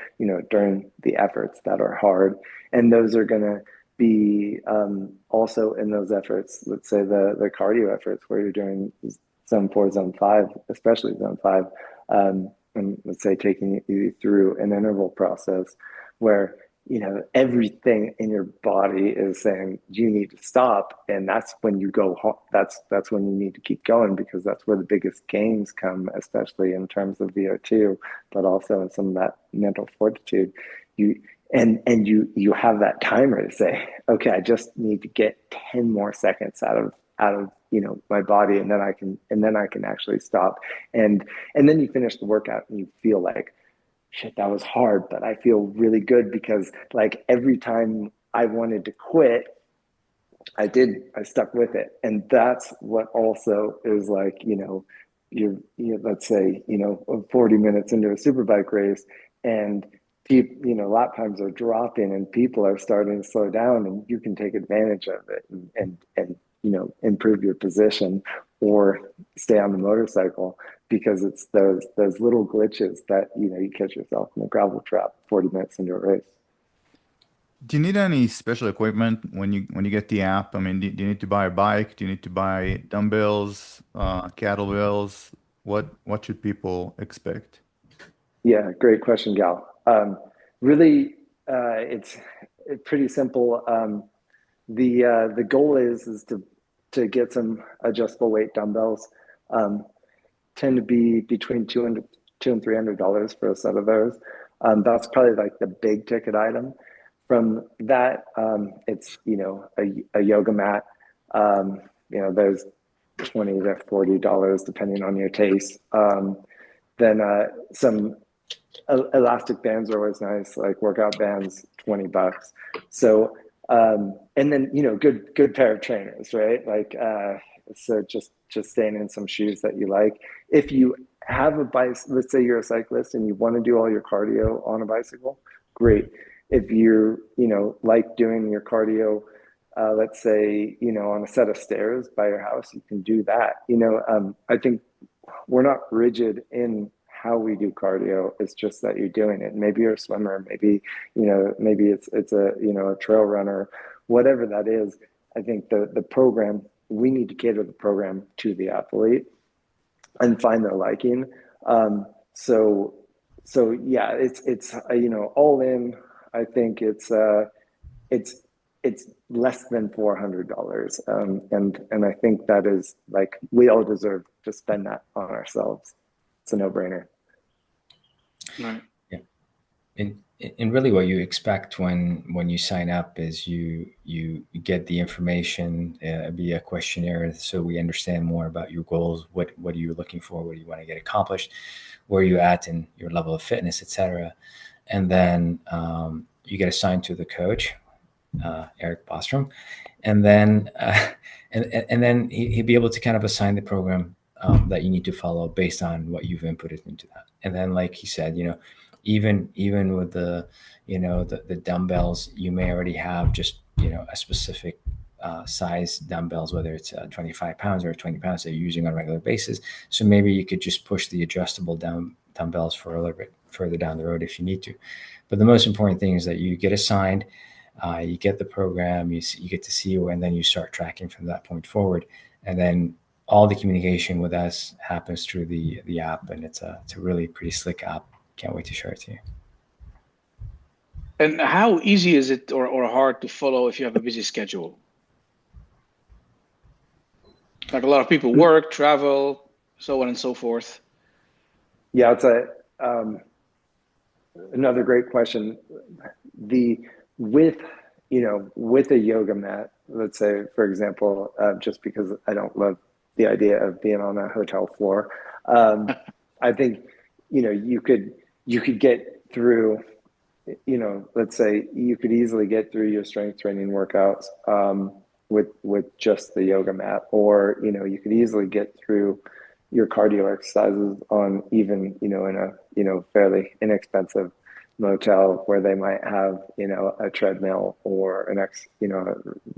during the efforts that are hard. And those are going to be also in those efforts, let's say the cardio efforts where you're doing zone 4, zone 5, especially zone 5, and let's say taking you through an interval process where everything in your body is saying you need to stop, and that's when you go. That's when you need to keep going, because that's where the biggest gains come, especially in terms of VO2, but also in some of that mental fortitude. You have that timer to say, okay, I just need to get 10 more seconds out of my body, and then I can actually stop, and then you finish the workout and you feel like, shit, that was hard, but I feel really good, because like every time I wanted to quit, I stuck with it. And that's what also is like, let's say, 40 minutes into a superbike race and people, lap times are dropping and people are starting to slow down, and you can take advantage of it and improve your position or stay on the motorcycle, because it's those little glitches that, you catch yourself in a gravel trap 40 minutes into a race. Do you need any special equipment when you get the app? I mean, do you need to buy a bike? Do you need to buy dumbbells, kettlebells? What should people expect? Yeah, great question, Gal. Really, it's pretty simple. The goal is to get some adjustable weight dumbbells. Tend to be between $200 and $300 for a set of those. That's probably like the big ticket item. From that, it's a yoga mat. There's $20 to $40 depending on your taste. Then some elastic bands are always nice, like workout bands, $20. So and then good pair of trainers, right? Like so just staying in some shoes that you like. If you have a bike, let's say you're a cyclist and you want to do all your cardio on a bicycle, great. If you're like doing your cardio, let's say on a set of stairs by your house, you can do that. I think we're not rigid in how we do cardio. It's just that you're doing it. Maybe you're a swimmer, maybe it's a trail runner, whatever that is. I think the program, we need to cater the program to the athlete and find their liking. So yeah, it's all in. I think it's less than $400, and I think that is like, we all deserve to spend that on ourselves. It's a no-brainer. Right. Yeah. And really what you expect when you sign up is you get the information via questionnaire, so we understand more about your goals. What are you looking for? What do you want to get accomplished? Where are you at in your level of fitness, etc. And then you get assigned to the coach, Eric Bostrom, and then and then he'll be able to kind of assign the program that you need to follow based on what you've inputted into that. And then, like he said, even with the the dumbbells, you may already have just a specific size dumbbells, whether it's 25 pounds or 20 pounds that you're using on a regular basis. So maybe you could just push the adjustable dumbbells for a little bit further down the road if you need to. But the most important thing is that you get assigned, you get the program, you get to see, and then you start tracking from that point forward. And then all the communication with us happens through the app, and it's a really pretty slick app. Can't wait to share it to you. And how easy is it or hard to follow if you have a busy schedule? Like a lot of people work, travel, so on and so forth. Yeah, it's another great question. With a yoga mat, let's say, for example, just because I don't love the idea of being on a hotel floor, I think you could get through. Let's say you could easily get through your strength training workouts with just the yoga mat, or you could easily get through your cardio exercises on even in a fairly inexpensive motel where they might have a treadmill or a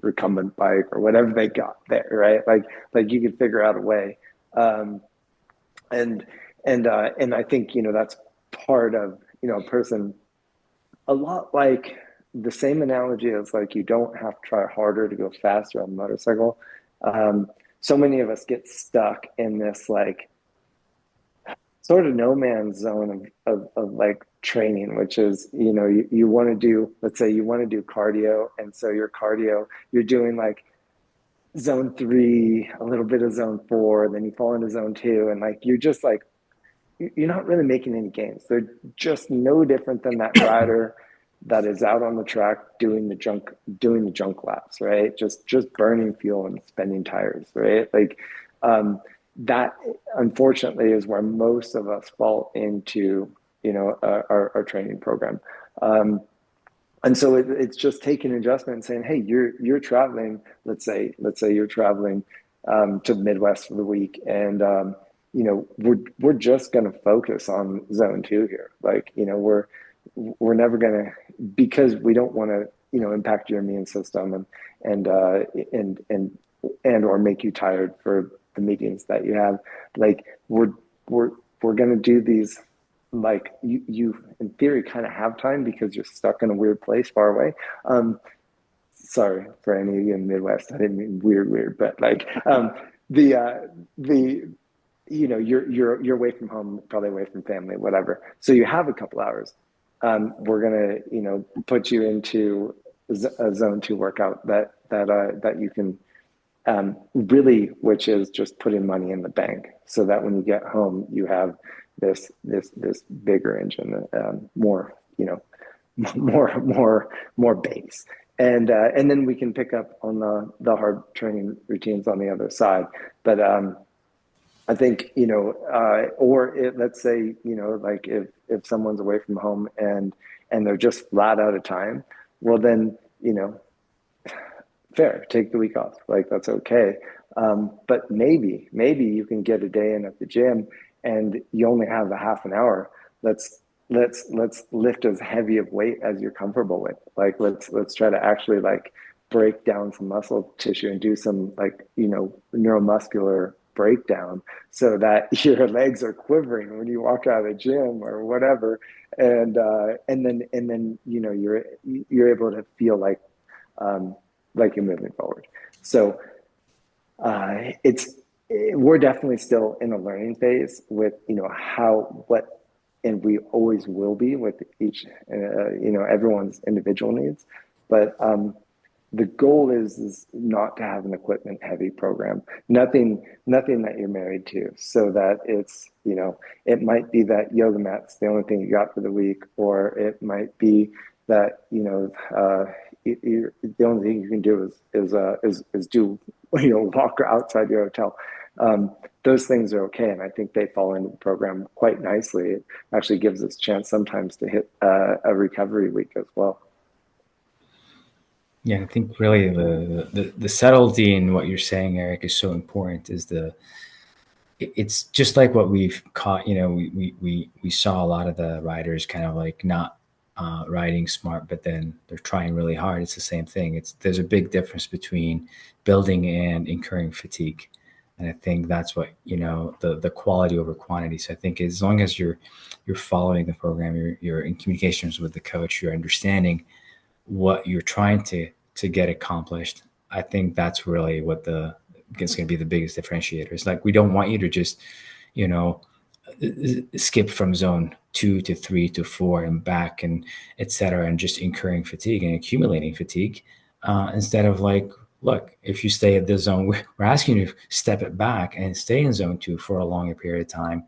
recumbent bike or whatever they got there, right? Like you could figure out a way, and I think that's part of a person. A lot like the same analogy as like you don't have to try harder to go faster on a motorcycle. So many of us get stuck in this like sort of no man's zone of like training, which is you want to do, let's say you want to do cardio, and so your cardio, you're doing like zone 3, a little bit of zone 4, then you fall into zone 2, and like you're just like, you're not really making any gains. They're just no different than that rider that is out on the track doing the junk laps, right? Just burning fuel and spending tires, right? Like that, unfortunately, is where most of us fall into our training program. And so it's just taking an adjustment and saying, hey, you're traveling. Let's say you're traveling to the Midwest for the week, and we're just going to focus on zone 2 here. Like, we're never going to, because we don't want to impact your immune system and or make you tired for the meetings that you have. Like, we're going to do these. Like, you in theory kind of have time because you're stuck in a weird place far away. Sorry for any of you in the Midwest, I didn't mean weird, but like you're away from home, probably away from family, whatever. So you have a couple hours. We're gonna put you into a zone 2 workout that you can really, which is just putting money in the bank, so that when you get home you have this bigger engine, more more base, and then we can pick up on the hard training routines on the other side. But I think let's say like if someone's away from home and they're just flat out of time, well then fair, take the week off, like that's okay. But maybe you can get a day in at the gym and you only have a half an hour. Let's lift as heavy of weight as you're comfortable with. Like, let's try to actually like break down some muscle tissue and do some like neuromuscular breakdown, so that your legs are quivering when you walk out of the gym or whatever, and then you're able to feel like you're moving forward. So we're definitely still in a learning phase with and we always will be with each everyone's individual needs, but the goal is not to have an equipment heavy program, nothing that you're married to, so that it's it might be that yoga mat's the only thing you got for the week, or it might be that the only thing you can do is do walk outside your hotel. Those things are okay, and I think they fall into the program quite nicely. It actually gives us a chance sometimes to hit a recovery week as well. Yeah, I think really the subtlety in what you're saying, Eric, is so important. It's just like what we've caught. We saw a lot of the riders kind of like not riding smart, but then they're trying really hard. It's the same thing. There's a big difference between building and incurring fatigue, and I think that's what the quality over quantity. So I think as long as you're following the program, you're in communications with the coach, you're understanding what you're trying to get accomplished. I think that's really what it's going to be the biggest differentiator. It's like, we don't want you to just skip from zone 2 to 3 to 4 and back and etc., and just incurring fatigue and accumulating fatigue, instead of like, look, if you stay at this zone, we're asking you to step it back and stay in zone 2 for a longer period of time,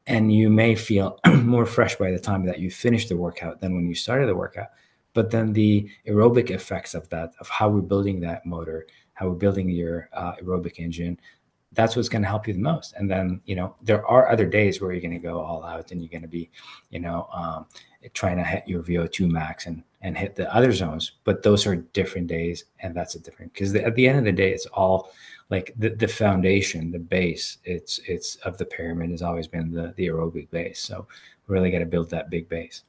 and you may feel more fresh by the time that you finish the workout than when you started the workout. But then the aerobic effects of that, of how we're building that motor, how we're building your aerobic engine, that's what's going to help you the most. And then, there are other days where you're going to go all out and you're going to be, trying to hit your VO2 max and hit the other zones. But those are different days, and that's a different, because at the end of the day, it's all like the foundation, the base. It's of the pyramid has always been the aerobic base. So we really got to build that big base.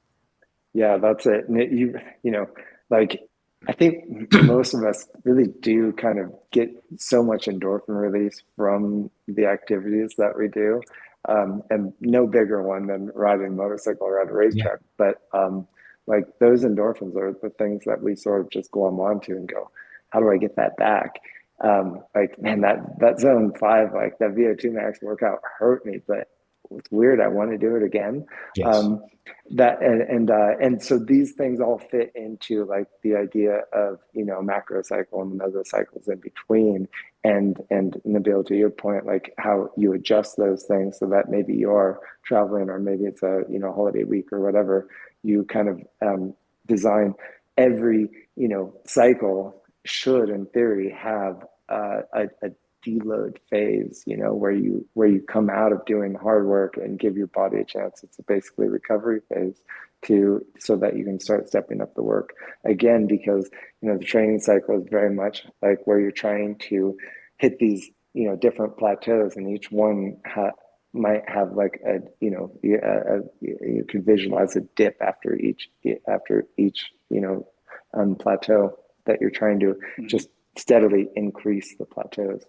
Yeah, that's it. And like, I think most of us really do kind of get so much endorphin release from the activities that we do. And no bigger one than riding a motorcycle or at a racetrack. Yeah. But like, those endorphins are the things that we sort of just glom onto and go, how do I get that back? Like, man, that zone 5, like that VO2 max workout hurt me, but it's weird, I want to do it again. Yes. And so these things all fit into like the idea of macro cycle and mesocycles in between, and Nabil, to your point, like how you adjust those things so that maybe you're traveling, or maybe it's a holiday week or whatever, you kind of design every cycle should in theory have a deload phase, where you come out of doing hard work and give your body a chance. It's basically a recovery phase so that you can start stepping up the work again, because the training cycle is very much like where you're trying to hit these different plateaus, and each one might have like you can visualize a dip after each plateau that you're trying to just steadily increase the plateaus.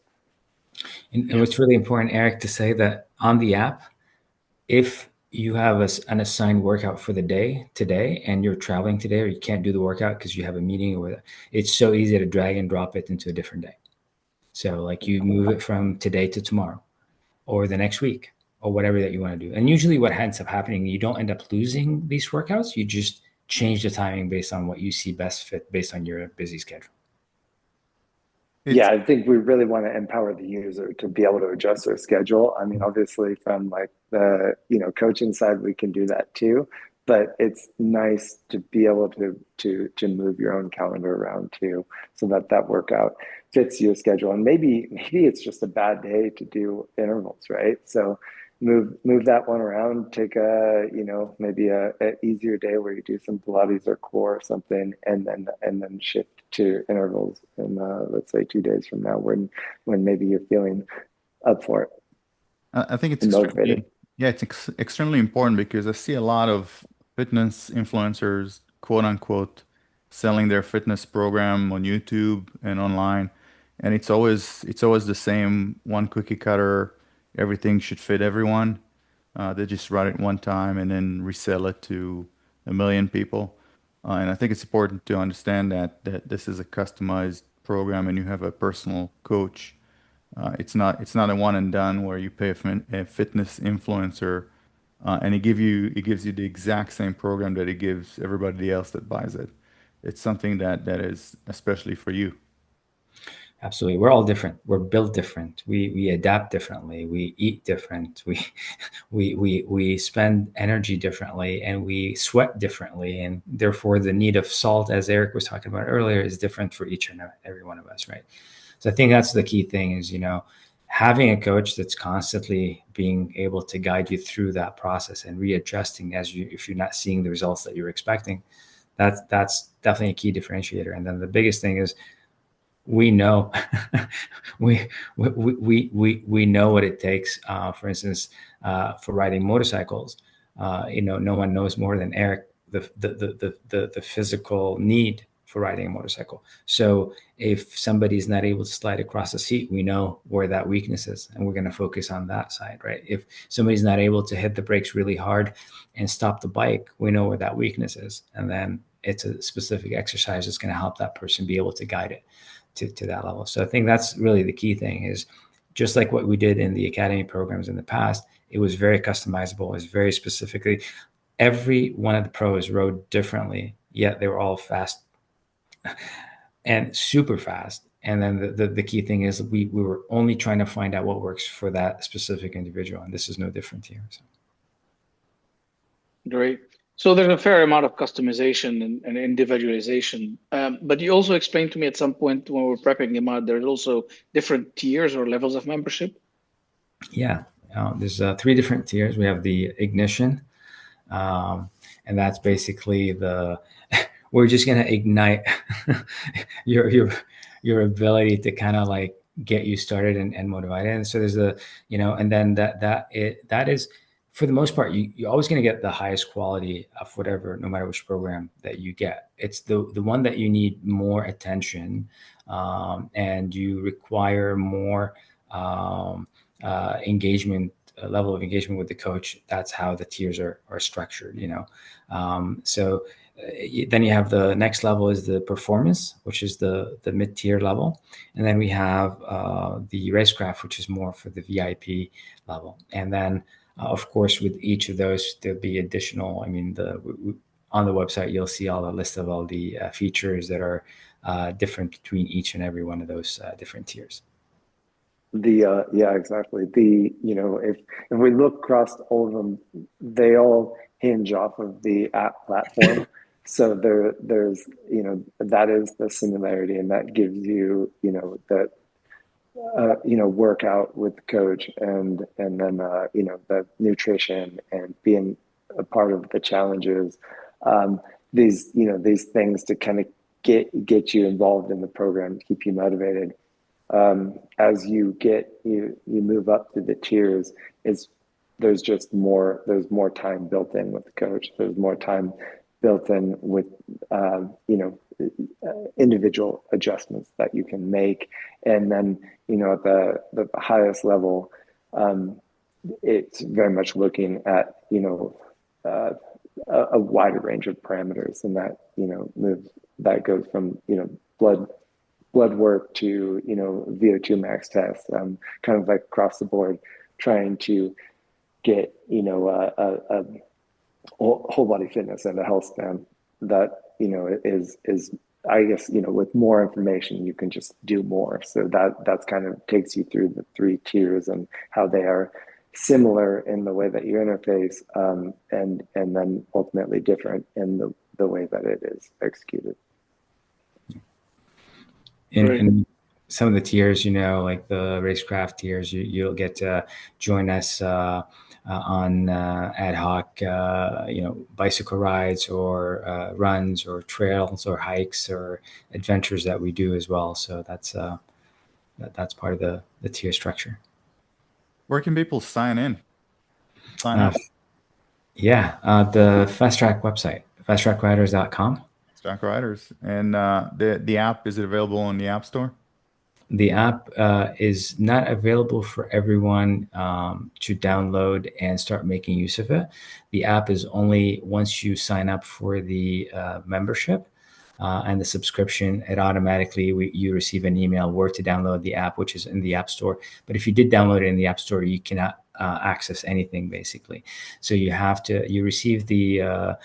And what's really important, Eric, to say that on the app, if you have an assigned workout for the day today and you're traveling today, or you can't do the workout because you have a meeting or whatever, it's so easy to drag and drop it into a different day. So like you move it from today to tomorrow or the next week or whatever that you want to do. And usually what ends up happening, you don't end up losing these workouts. You just change the timing based on what you see best fit based on your busy schedule. Yeah, I think we really want to empower the user to be able to adjust their schedule. I mean, obviously from like the, coaching side, we can do that too, but it's nice to be able to move your own calendar around too, so that workout fits your schedule. And maybe it's just a bad day to do intervals, right? So move that one around, take maybe a easier day where you do some Pilates or core or something, and then shift to intervals in let's say 2 days from now when maybe you're feeling up for it. I think it's motivated. extremely important, because I see a lot of fitness influencers, quote unquote, selling their fitness program on YouTube and online, and it's always the same one cookie cutter. Everything should fit everyone. They just write it one time and then resell it to a million people. And I think it's important to understand that this is a customized program and you have a personal coach. It's not a one and done where you pay a fitness influencer and it gives you the exact same program that it gives everybody else that buys it. It's something that is especially for you. Absolutely. We're all different. We're built different. We adapt differently. We eat different. We spend energy differently, and we sweat differently. And therefore the need of salt, as Eric was talking about earlier, is different for each and every one of us, right? So I think that's the key thing is, having a coach that's constantly being able to guide you through that process and readjusting if you're not seeing the results that you're expecting. That's definitely a key differentiator. And then the biggest thing is, we know we know what it takes. For instance, for riding motorcycles, no one knows more than Eric the physical need for riding a motorcycle. So if somebody's not able to slide across the seat, we know where that weakness is, and we're going to focus on that side, right? If somebody's not able to hit the brakes really hard and stop the bike, we know where that weakness is, and then it's a specific exercise that's going to help that person be able to guide it to that level. So I think that's really the key thing is, just like what we did in the academy programs in the past, it was very customizable. It was very specifically, every one of the pros rode differently, yet they were all fast and super fast. And then the key thing is we were only trying to find out what works for that specific individual. And this is no different here. So. Great. So there's a fair amount of customization and individualization. But you also explained to me at some point when we were prepping Imad, there's also different tiers or levels of membership. Yeah, there's 3 different tiers. We have the ignition, and that's basically we're just gonna ignite your ability to kind of like get you started and motivated. And so there's and then that is, for the most part, you're always going to get the highest quality of whatever, no matter which program that you get. It's the one that you need more attention, and you require more engagement, level of engagement with the coach. That's how the tiers are structured, So then you have the next level is the performance, which is the mid-tier level. And then we have the racecraft, which is more for the VIP level. And then of course, with each of those, there'll be additional. I mean, on the website, you'll see all the list of all the features that are different between each and every one of those different tiers. Yeah, exactly. If we look across all of them, they all hinge off of the app platform. So there's that is the similarity, and that gives you that workout with the coach, and then the nutrition and being a part of the challenges, these things to kind of get you involved in the program, to keep you motivated. As you move up through the tiers, there's more time built in with the coach. There's more time built in with individual adjustments that you can make. And then at the highest level, it's very much looking at a wider range of parameters, and that that goes from blood work to VO2 max tests, kind of like across the board, trying to get a whole body fitness and a health span that is I guess with more information you can just do more. So that's kind of takes you through the 3 tiers and how they are similar in the way that you interface, and then ultimately different in the way that it is executed. In some of the tiers, like the racecraft tiers, you'll get to join us on ad hoc, bicycle rides or runs or trails or hikes or adventures that we do as well. So that's part of the tier structure. Where can people sign up? The Fast Track website, fasttrackriders.com. Track Riders. And the app, is it available on the App Store? The app is not available for everyone to download and start making use of it. The app is only once you sign up for the membership and the subscription, it automatically, you receive an email where to download the app, which is in the App Store. But if you did download it in the App Store, you cannot access anything, basically. So you receive the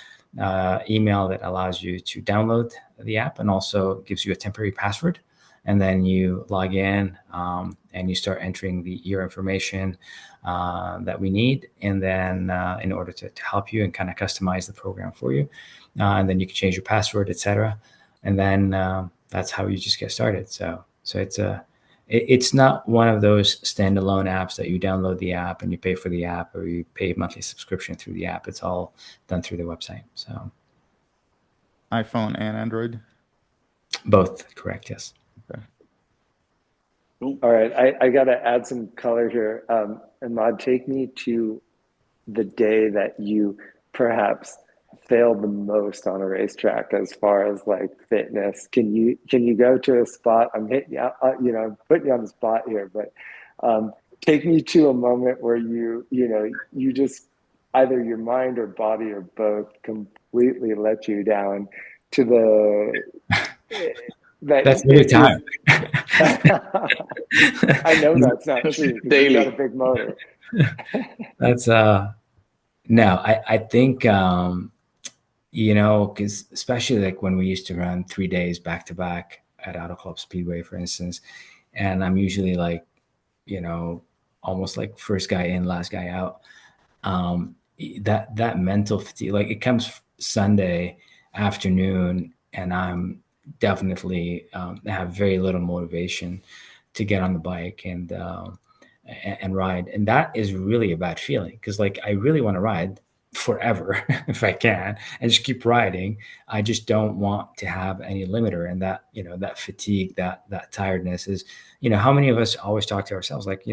email that allows you to download the app and also gives you a temporary password. And then you log in and you start entering your information that we need. And then in order to help you and kind of customize the program for you. And then you can change your password, etc. And then that's how you just get started. So it's not one of those standalone apps that you download the app and you pay for the app, or you pay a monthly subscription through the app. It's all done through the website. So iPhone and Android? Both, correct, yes. Okay. All right, I got to add some color here. Imad, take me to the day that you perhaps failed the most on a racetrack as far as like fitness. Can you go to a spot? I'm hitting you, I'm putting you on the spot here, but take me to a moment where you just either your mind or body or both completely let you down to the. That's every time. I know that's not true. Daily. You got a big motor. That's no, I think because especially like when we used to run 3 days back to back at Auto Club Speedway, for instance, and I'm usually like, almost like first guy in, last guy out. That mental fatigue, like it comes Sunday afternoon, and I'm definitely have very little motivation to get on the bike and ride, and that is really a bad feeling, because like I really want to ride forever if I can and just keep riding. I just don't want to have any limiter, and that that fatigue, that tiredness is, how many of us always talk to ourselves like,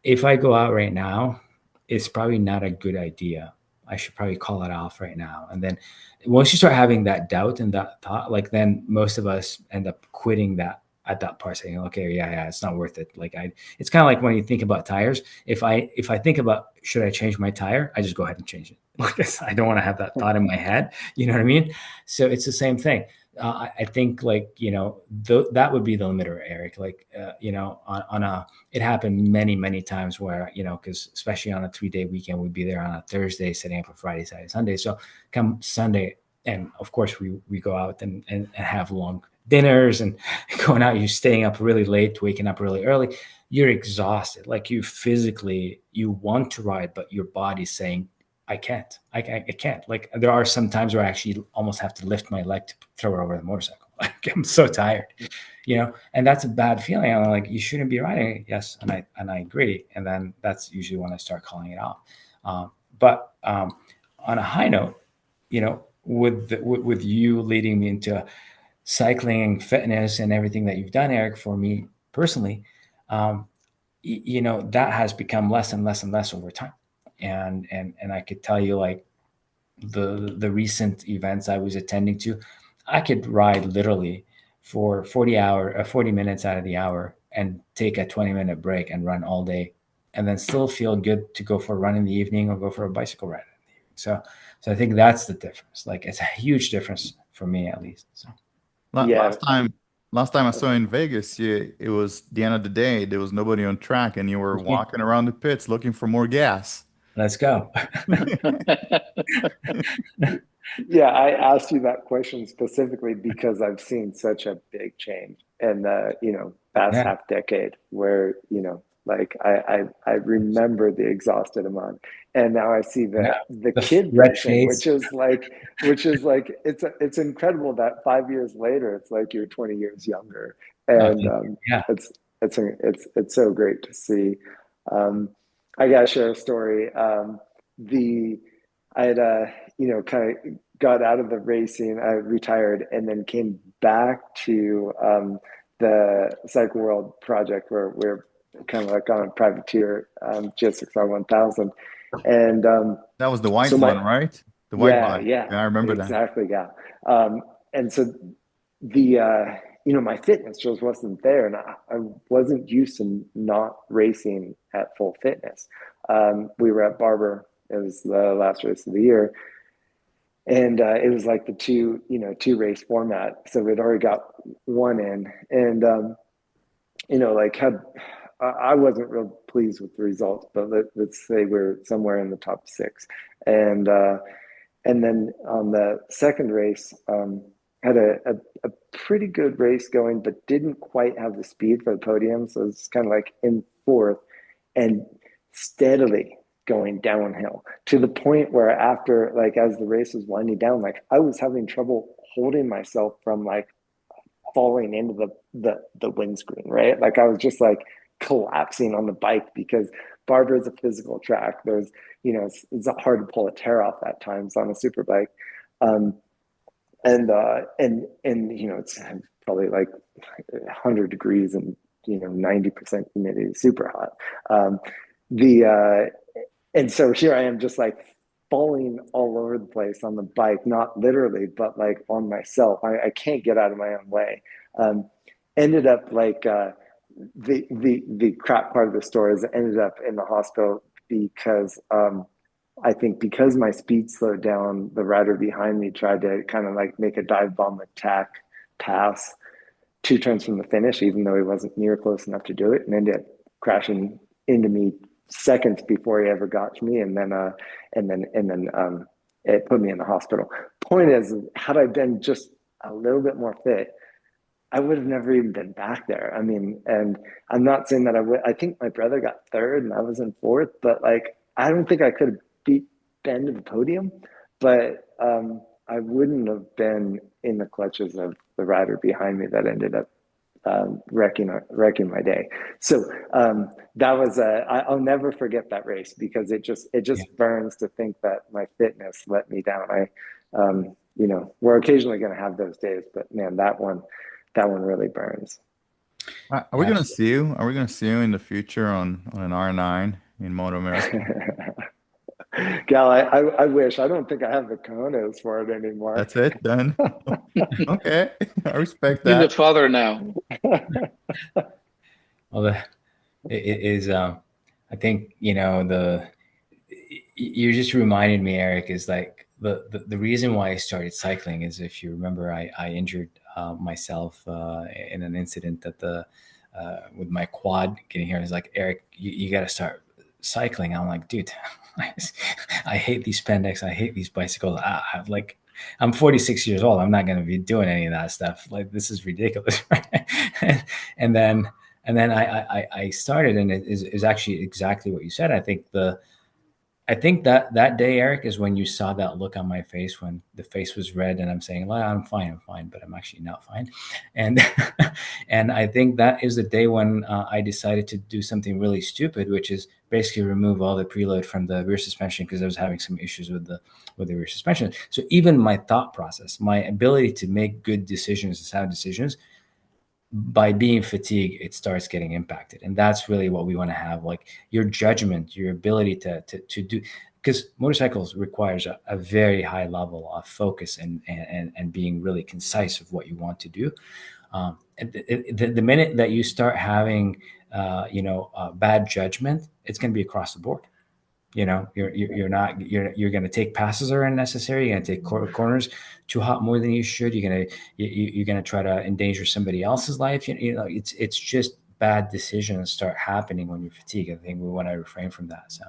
if I go out right now, it's probably not a good idea. I should probably call it off right now. And then once you start having that doubt and that thought, like then most of us end up quitting that at that part, saying, okay, yeah, it's not worth it. Like it's kind of like when you think about tires. If I think about, should I change my tire? I just go ahead and change it. Like I don't want to have that thought in my head. You know what I mean? So it's the same thing. I think like, that would be the limiter, Eric. Like, it happened many, many times where, because especially on a 3-day weekend, we'd be there on a Thursday, setting up for Friday, Saturday, Sunday. So come Sunday, and of course we go out and have long dinners and going out, you're staying up really late, waking up really early. You're exhausted. Like you want to ride, but your body's saying, I can't. Like there are some times where I actually almost have to lift my leg to throw it over the motorcycle. Like, I'm so tired, and that's a bad feeling. I'm like, you shouldn't be riding. Yes. And I agree. And then that's usually when I start calling it off. But on a high note, with you leading me into cycling, fitness, and everything that you've done, Eric, for me personally, that has become less and less and less over time. And I could tell you, like, the recent events I was attending to, I could ride literally for 40 minutes out of the hour and take a 20-minute break and run all day, and then still feel good to go for a run in the evening or go for a bicycle ride in the evening. So I think that's the difference. Like, it's a huge difference for me, at least. So Yeah. Last time I saw you in Vegas, it was the end of the day. There was nobody on track, and you were walking around the pits looking for more gas. Let's go. Yeah, I asked you that question specifically because I've seen such a big change in the, past half decade where, like I remember the exhausted Imad, and now I see the kid version, which is like it's incredible that 5 years later it's like you're 20 years younger, and it's so great to see. I gotta share a story. I had kind of got out of the racing. I retired and then came back to the Cycle World project where we're kind of like on a privateer, GSXR 1000. And that was the white one, right? The white bike. Yeah, I remember exactly, that. Yeah. And so the my fitness just wasn't there, and I wasn't used to not racing at full fitness. We were at Barber. It was the last race of the year, and it was like the two race format. So we'd already got one in, and I wasn't real pleased with the results, but let's say we're somewhere in the top 6, and then on the second race, had a pretty good race going, but didn't quite have the speed for the podium. So it's kind of like in 4th and steadily going downhill to the point where after, like, as the race was winding down, like, I was having trouble holding myself from like falling into the windscreen, right? Like, I was just like collapsing on the bike because Barber is a physical track. There's, it's hard to pull a tear off at times on a super bike. And it's probably like 100 degrees and 90% humidity, super hot. And so here I am, just like falling all over the place on the bike, not literally, but like on myself. I can't get out of my own way. Ended up like the crap part of the story is I ended up in the hospital because I think because my speed slowed down, the rider behind me tried to kind of like make a dive bomb attack pass 2 turns from the finish, even though he wasn't near close enough to do it, and ended up crashing into me seconds before he ever got to me, and then it put me in the hospital. Point is, had I been just a little bit more fit, I would have never even been back there. I mean, and I'm not saying that I would. I think my brother got 3rd and I was in 4th, but like, I don't think I could have beat Ben to the podium, but I wouldn't have been in the clutches of the rider behind me that ended up wrecking my day. So that was I'll never forget that race because it just burns to think that my fitness let me down. We're occasionally going to have those days, but man, that one really burns. Are we going to see you? Are we going to see you in the future on an R9 in Moto America? Gal, I wish. I don't think I have the cojones for it anymore. That's it, then. Okay, I respect that. You're the father now. Well, it is. I think you just reminded me, Eric. Is like the reason why I started cycling is, if you remember, I injured myself in an incident that with my quad getting here. It's like, Eric, you got to start cycling. I'm like, dude, I hate these spandex. I hate these bicycles. I'm 46 years old. I'm not going to be doing any of that stuff. Like, this is ridiculous. and then I started, and it is actually exactly what you said. I think I think that day, Eric, is when you saw that look on my face, when the face was red and I'm saying, well, I'm fine, but I'm actually not fine. And and I think that is the day when I decided to do something really stupid, which is basically remove all the preload from the rear suspension, because I was having some issues with the rear suspension. So even my thought process, my ability to make good decisions and sound decisions, by being fatigued, it starts getting impacted. And that's really what we want to have, like your judgment, your ability to do, because motorcycles requires a very high level of focus and being really concise of what you want to do. The minute that you start having bad judgment, it's going to be across the board. You're going to take passes that are unnecessary. You're going to take corners too hot more than you should. You're going to try to endanger somebody else's life. It's just bad decisions start happening when you're fatigued. I think we want to refrain from that. So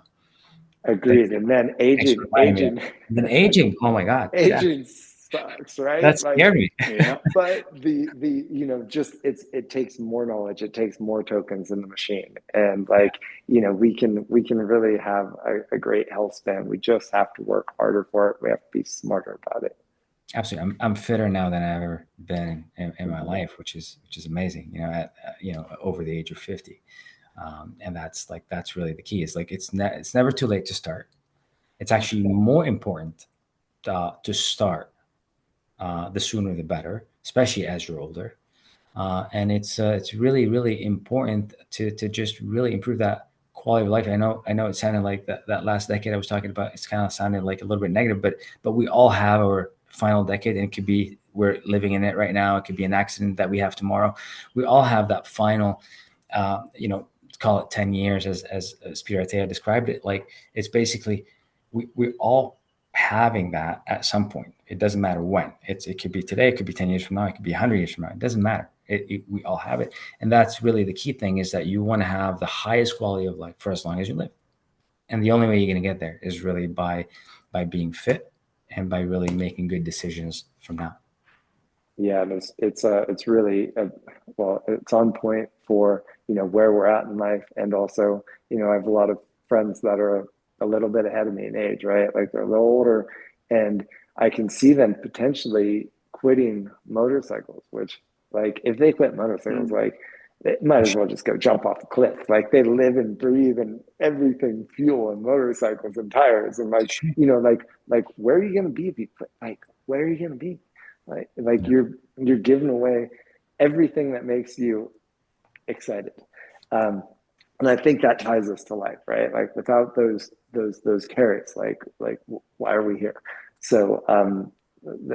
agreed. And then aging, and then aging. Oh my God, aging sucks, right? That's scary. Yeah. But just it takes more knowledge. It takes more tokens in the machine, and we can really have a great health span. We just have to work harder for it. We have to be smarter about it. Absolutely. I'm fitter now than I've ever been in my life, which is amazing, at over the age of 50. And that's really the key. Is it's never too late to start. It's actually more important to start the sooner the better, especially as you're older. And it's really, really important to just really improve that quality of life. I know it sounded like that last decade I was talking about, it's kind of sounded like a little bit negative, but we all have our final decade, and it could be, we're living in it right now. It could be an accident that we have tomorrow. We all have that final, call it 10 years as Peter Attia described it. Like, it's basically, we're all having that at some point. It doesn't matter when. It could be today, it could be 10 years from now, it could be 100 years from now. It doesn't matter. We all have it. And that's really the key thing, is that you want to have the highest quality of life for as long as you live. And the only way you're going to get there is really by being fit and by really making good decisions from now. Yeah, it's really it's on point for where we're at in life, and also I have a lot of friends that are a little bit ahead of me in age, right? Like, they're a little older, and I can see them potentially quitting motorcycles. Which, like, if they quit motorcycles, like, they might as well just go jump off a cliff. Like, they live and breathe and everything, fuel and motorcycles and tires, and like where are you going to be if you quit? Like, where are you going to be? Like you're giving away everything that makes you excited. And I think that ties us to life, right? Like, without those carrots, like why are we here? So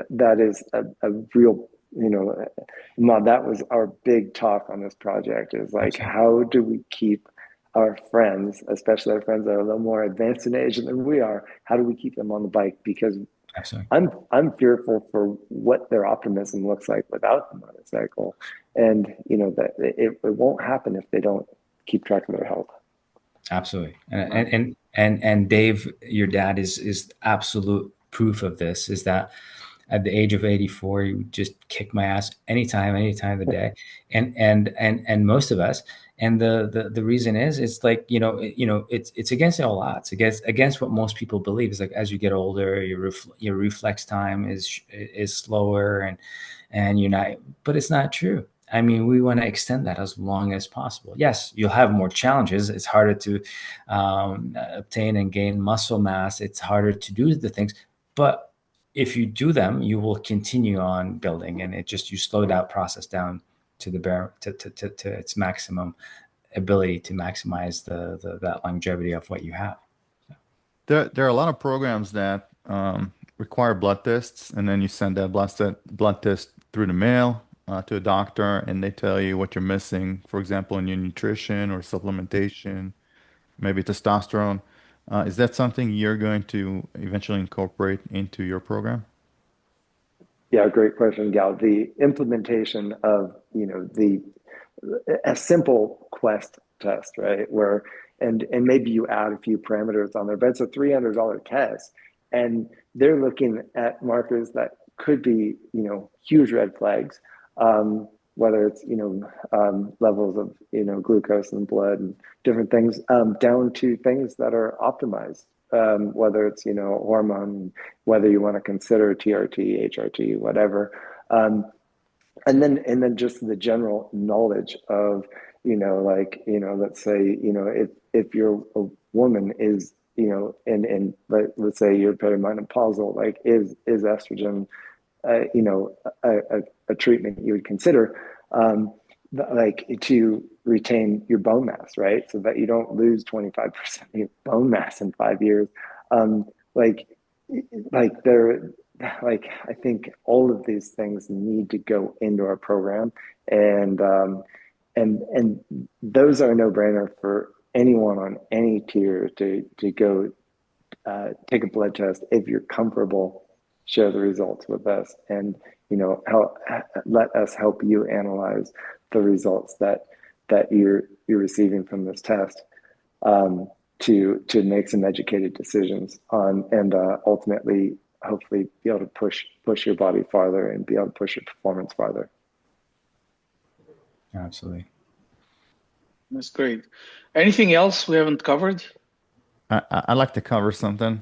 that is a real, that was our big talk on this project, is like, how do we keep our friends, especially our friends that are a little more advanced in age than we are, how do we keep them on the bike? Because I'm fearful for what their optimism looks like without the motorcycle, and that it won't happen if they don't keep track of their health. Absolutely. And Dave, your dad is absolute proof of this, is that at the age of 84, he would just kick my ass anytime of the day. And most of us, and the reason is, it's like, it's against all odds, against what most people believe. Is like, as you get older, your reflex time is slower, and you're not, but it's not true. I mean, we want to extend that as long as possible. Yes, you'll have more challenges. It's harder to obtain and gain muscle mass. It's harder to do the things, but if you do them, you will continue on building, and you slow that process down to to its maximum ability to maximize that longevity of what you have. There are a lot of programs that require blood tests, and then you send that blood test through the mail to a doctor, and they tell you what you're missing, for example, in your nutrition or supplementation, maybe testosterone. Is that something you're going to eventually incorporate into your program? Yeah, great question, Gal. The implementation of a simple Quest test, right? Where and maybe you add a few parameters on there, but it's a $300 test, and they're looking at markers that could be huge red flags, whether it's levels of glucose in blood and different things, down to things that are optimized whether it's, hormone, whether you want to consider TRT, HRT, whatever. And then just the general knowledge of, let's say, if you're a woman is, and let's say you're perimenopausal, like is estrogen, a treatment you would consider, like to retain your bone mass, right? So that you don't lose 25% of your bone mass in 5 years. Like there, like I think all of these things need to go into our program, and those are a no-brainer for anyone on any tier to go take a blood test if you're comfortable. Share the results with us, and let us help you analyze the results that you're receiving from this test, to make some educated decisions on, and ultimately hopefully be able to push your body farther and be able to push your performance farther. Absolutely. That's great. Anything else we haven't covered? I'd like to cover something.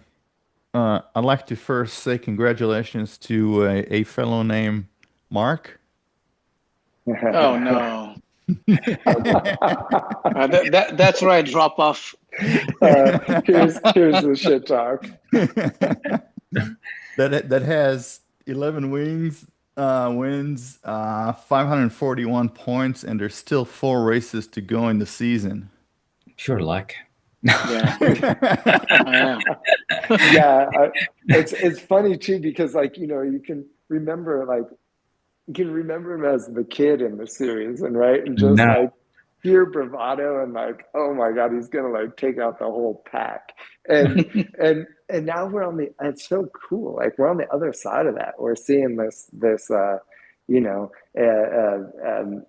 I'd like to first say congratulations to a fellow named Mark. Oh no. That's where I drop off. Here's the shit talk. That has 11 wins, 541 points, and there's still 4 races to go in the season. Pure luck. Yeah. Yeah, it's funny too, because you can remember him as the kid in the series, and right, and just pure bravado, and oh my god, he's gonna take out the whole pack, and now it's so cool, we're on the other side of that. We're seeing this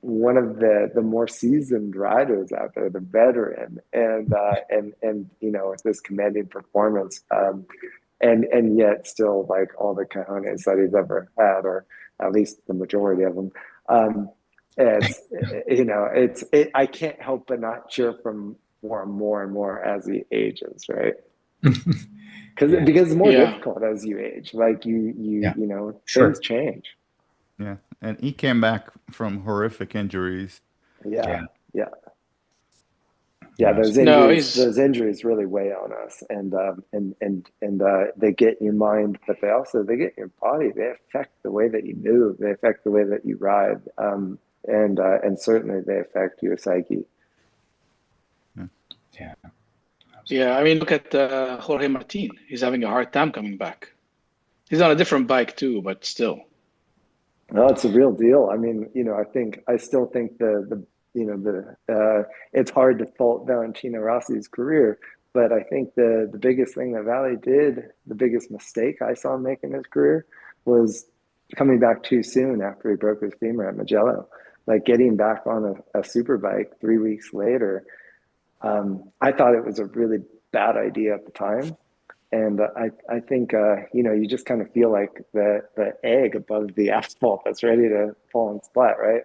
one of the more seasoned riders out there, the veteran, and with this commanding performance, and yet still all the cojones that he's ever had, or at least the majority of them. I can't help but not cheer for him more and more as he ages, right? Because it's more difficult as you age. Things change. Yeah, and he came back from horrific injuries. Yeah. Those injuries really weigh on us, and they get in your mind, but they get in your body. They affect the way that you move. They affect the way that you ride, and certainly they affect your psyche. Yeah. Yeah, I mean, look at Jorge Martin. He's having a hard time coming back. He's on a different bike too, but still. No, it's a real deal. I mean, I still think it's hard to fault Valentino Rossi's career, but I think the biggest thing that Valley did, the biggest mistake I saw him make in his career, was coming back too soon after he broke his femur at Mugello. Getting back on a super bike 3 weeks later, I thought it was a really bad idea at the time. And I think, you just kind of feel like the egg above the asphalt that's ready to fall and splat, right?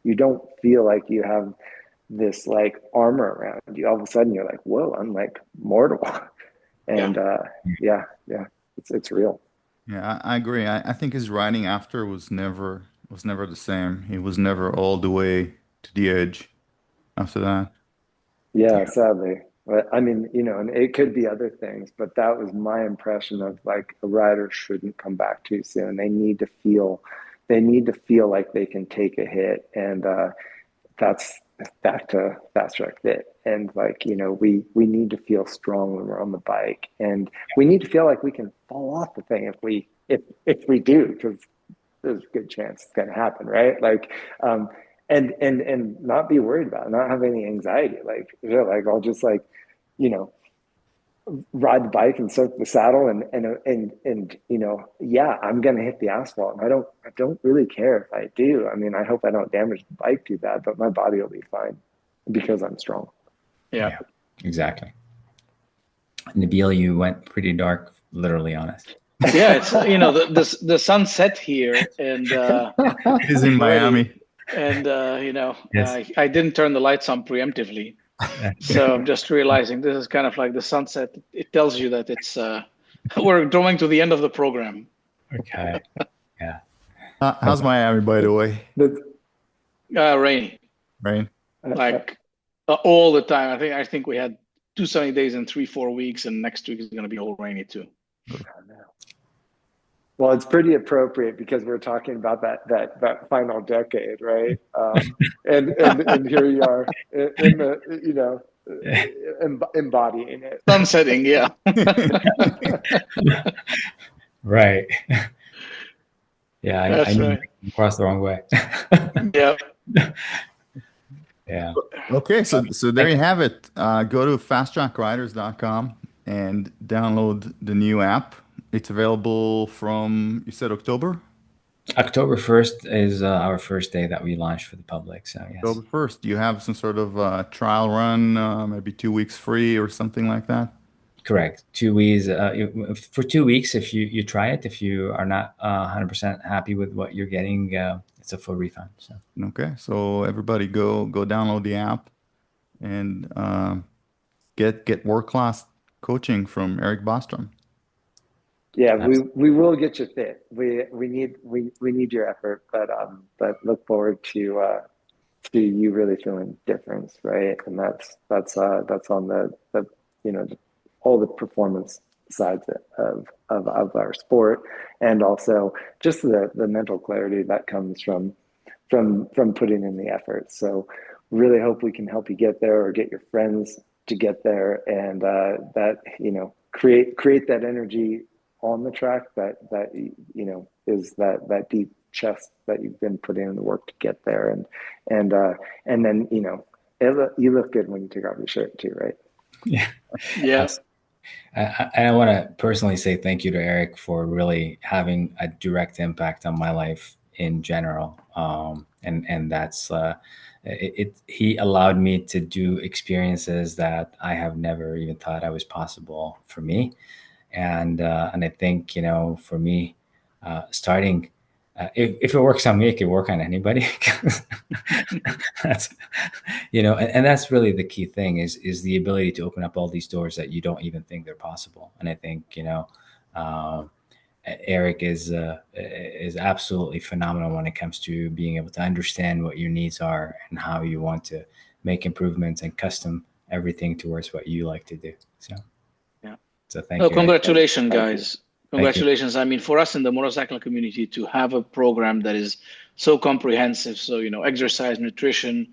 You don't feel like you have this armor around you. All of a sudden you're whoa, I'm mortal. And it's real. Yeah, I agree. I think his riding after was never the same. He was never all the way to the edge after that. Yeah, sadly. But I mean, and it could be other things, but that was my impression of a rider shouldn't come back too soon. They need to feel like they can take a hit, and that's back to Fast Track Fit. And we need to feel strong when we're on the bike, and we need to feel like we can fall off the thing if we do, because there's a good chance it's going to happen, right? And not be worried about it, not have any anxiety. I'll just ride the bike and soak the saddle, and I'm gonna hit the asphalt. And I don't really care if I do. I mean, I hope I don't damage the bike too bad, but my body will be fine because I'm strong. Yeah, exactly. Nabil, you went pretty dark, literally on us. Yeah, it's the sunset here, and he's in Miami. And Yes. I didn't turn the lights on preemptively, So I'm just realizing this is kind of like the sunset. It tells you that it's we're drawing to the end of the program. Okay. Yeah. How's Miami, by the way? Rainy, Rain? like all the time. I think we had 2 sunny days in 3-4 weeks, and next week is going to be all rainy too. Well, it's pretty appropriate because we're talking about that final decade, right? And here you are in the embodying it. Sunsetting, yeah. Right. Yeah, That's I knew right. I crossed the wrong way. Yeah. Yeah. Okay, so there you have it. Go to fasttrackriders.com and download the new app. It's available from, you said October? October 1st is our first day that we launched for the public. So yes. October 1st. Do you have some sort of trial run, maybe 2 weeks free or something like that? Correct. 2 weeks. For 2 weeks, if you try it, if you are not 100% happy with what you're getting, it's a full refund. So Okay, so everybody go download the app and get world-class coaching from Eric Bostrom. Yeah, we will get you fit. We need your effort, but look forward to you really feeling difference, right? And that's on the all the performance sides of our sport, and also just the mental clarity that comes from putting in the effort. So really hope we can help you get there, or get your friends to get there, and that create that energy on the track that is that deep chest that you've been putting in the work to get there, and then you look good when you take off your shirt too, right? yeah. Yes. I want to personally say thank you to Eric for really having a direct impact on my life in general. And that's he allowed me to do experiences that I have never even thought I was possible for me. And I think, for me, starting, if it works on me, it can work on anybody. That's, and that's really the key thing is the ability to open up all these doors that you don't even think they're possible. And I think, Eric is absolutely phenomenal when it comes to being able to understand what your needs are and how you want to make improvements and custom everything towards what you like to do. So, yeah. So thank you. Congratulations, guys. Congratulations. I mean, for us in the motorcycle community to have a program that is so comprehensive, so, exercise, nutrition,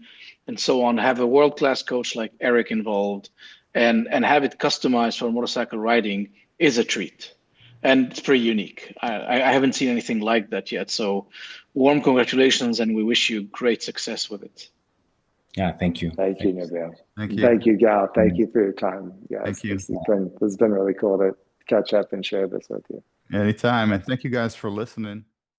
and so on, have a world-class coach like Eric involved and have it customized for motorcycle riding is a treat. And it's pretty unique. I haven't seen anything like that yet. So warm congratulations, and we wish you great success with it. Yeah, thank you. Thank you, Nabil. Thank you. Thank you, Gal. Thank you for your time, guys. Thank you. This has been really cool to catch up and share this with you. Anytime. And thank you guys for listening.